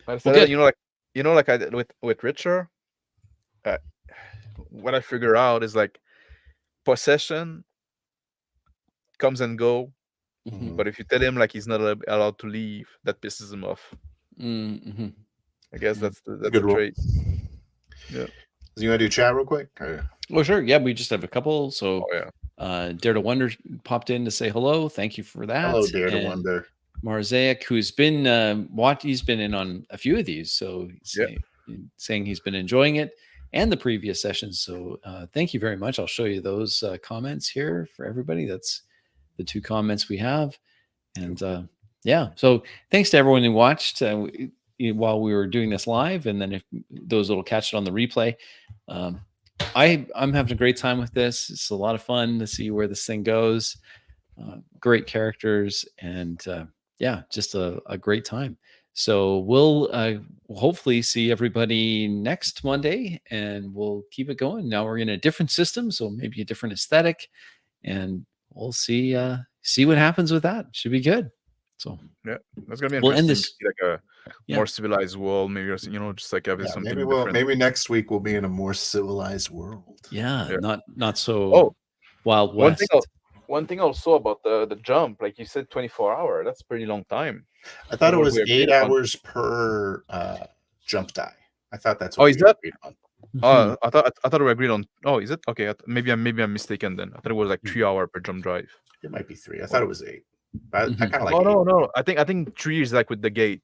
Instead, like I did with Richard, what I figure out is like possession comes and go, Mhm. but if you tell him like he's not allowed to leave, that pisses him off. Mm-hmm. I guess that's the Good rule. trait. Do you want to do chat real quick? Or- Well, sure. Yeah, we just have a couple. So, Oh yeah. Dare to Wonder popped in to say hello. Thank you for that. Hello, Dare to And Wonder. Marzaic, who's been he's been in on a few of these, so saying he's been enjoying it and the previous sessions. So thank you very much. I'll show you those comments here for everybody. That's the two comments we have, and so thanks to everyone who watched while we were doing this live, and then if those that'll catch it on the replay. I'm having a great time with this. It's a lot of fun to see where this thing goes. Great characters and just a great time. So we'll hopefully see everybody next Monday, and we'll keep it going. Now we're in a different system, so maybe a different aesthetic, and we'll see what happens with that. Should be good. So That's gonna be We'll end interesting. this- To see, like a more civilized world, maybe, or just like having something different. Maybe next week we'll be in a more civilized world. yeah. not so Oh, Wild one West. one thing also about the jump, like you said, 24-hour. That's a pretty long time. I thought it What was we agreed 8 upon. hours per jump die. I thought that's Oh, what is we that- agreed on. I thought we agreed on. Oh, is it okay? Maybe I'm mistaken then. I thought it was like 3 hour per jump drive. It might be 3. I thought it was 8. But I kind of like Oh 8. no. I think 3 is like with the gate.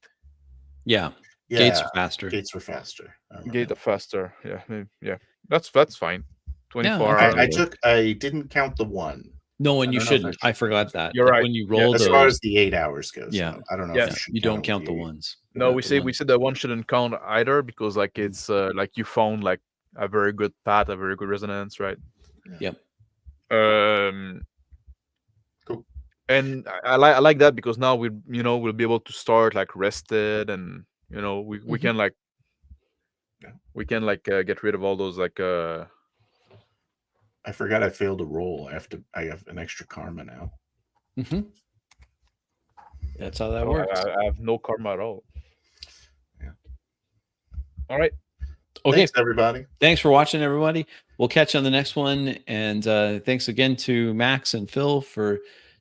Yeah. Yeah, Gates are faster. Gates were faster. I don't Gate know. are faster. Yeah, yeah. That's fine. 24 Yeah, hours. I didn't count the 1. No, and I you don't know if shouldn't. I I forgot that. You're Like, right. when you Yeah, roll As those, far as the 8 hours goes, Yeah. no, I don't know Yeah. if you should you don't count count the 8. ones. No, The we said ones. that one shouldn't count either because like it's like you found like a very good path, a very good resonance, right? Yep. Cool. And I like that because now we'll be able to start like rested, and we can like get rid of all those like I forgot I failed a roll. I have an extra karma now. That's how that works. I have no karma at all. Yeah. All right. Okay. Thanks, everybody. Thanks for watching, everybody. We'll catch you on the next one. And thanks again to Max and Phil for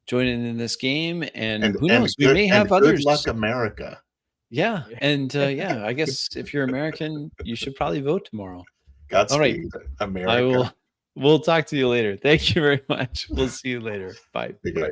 joining in this game. And who knows? We may have others. Good luck, America. Yeah. And I guess if you're American, you should probably vote tomorrow. Godspeed, America. We'll talk to you later. Thank you very much. We'll see you later. Bye. Bye.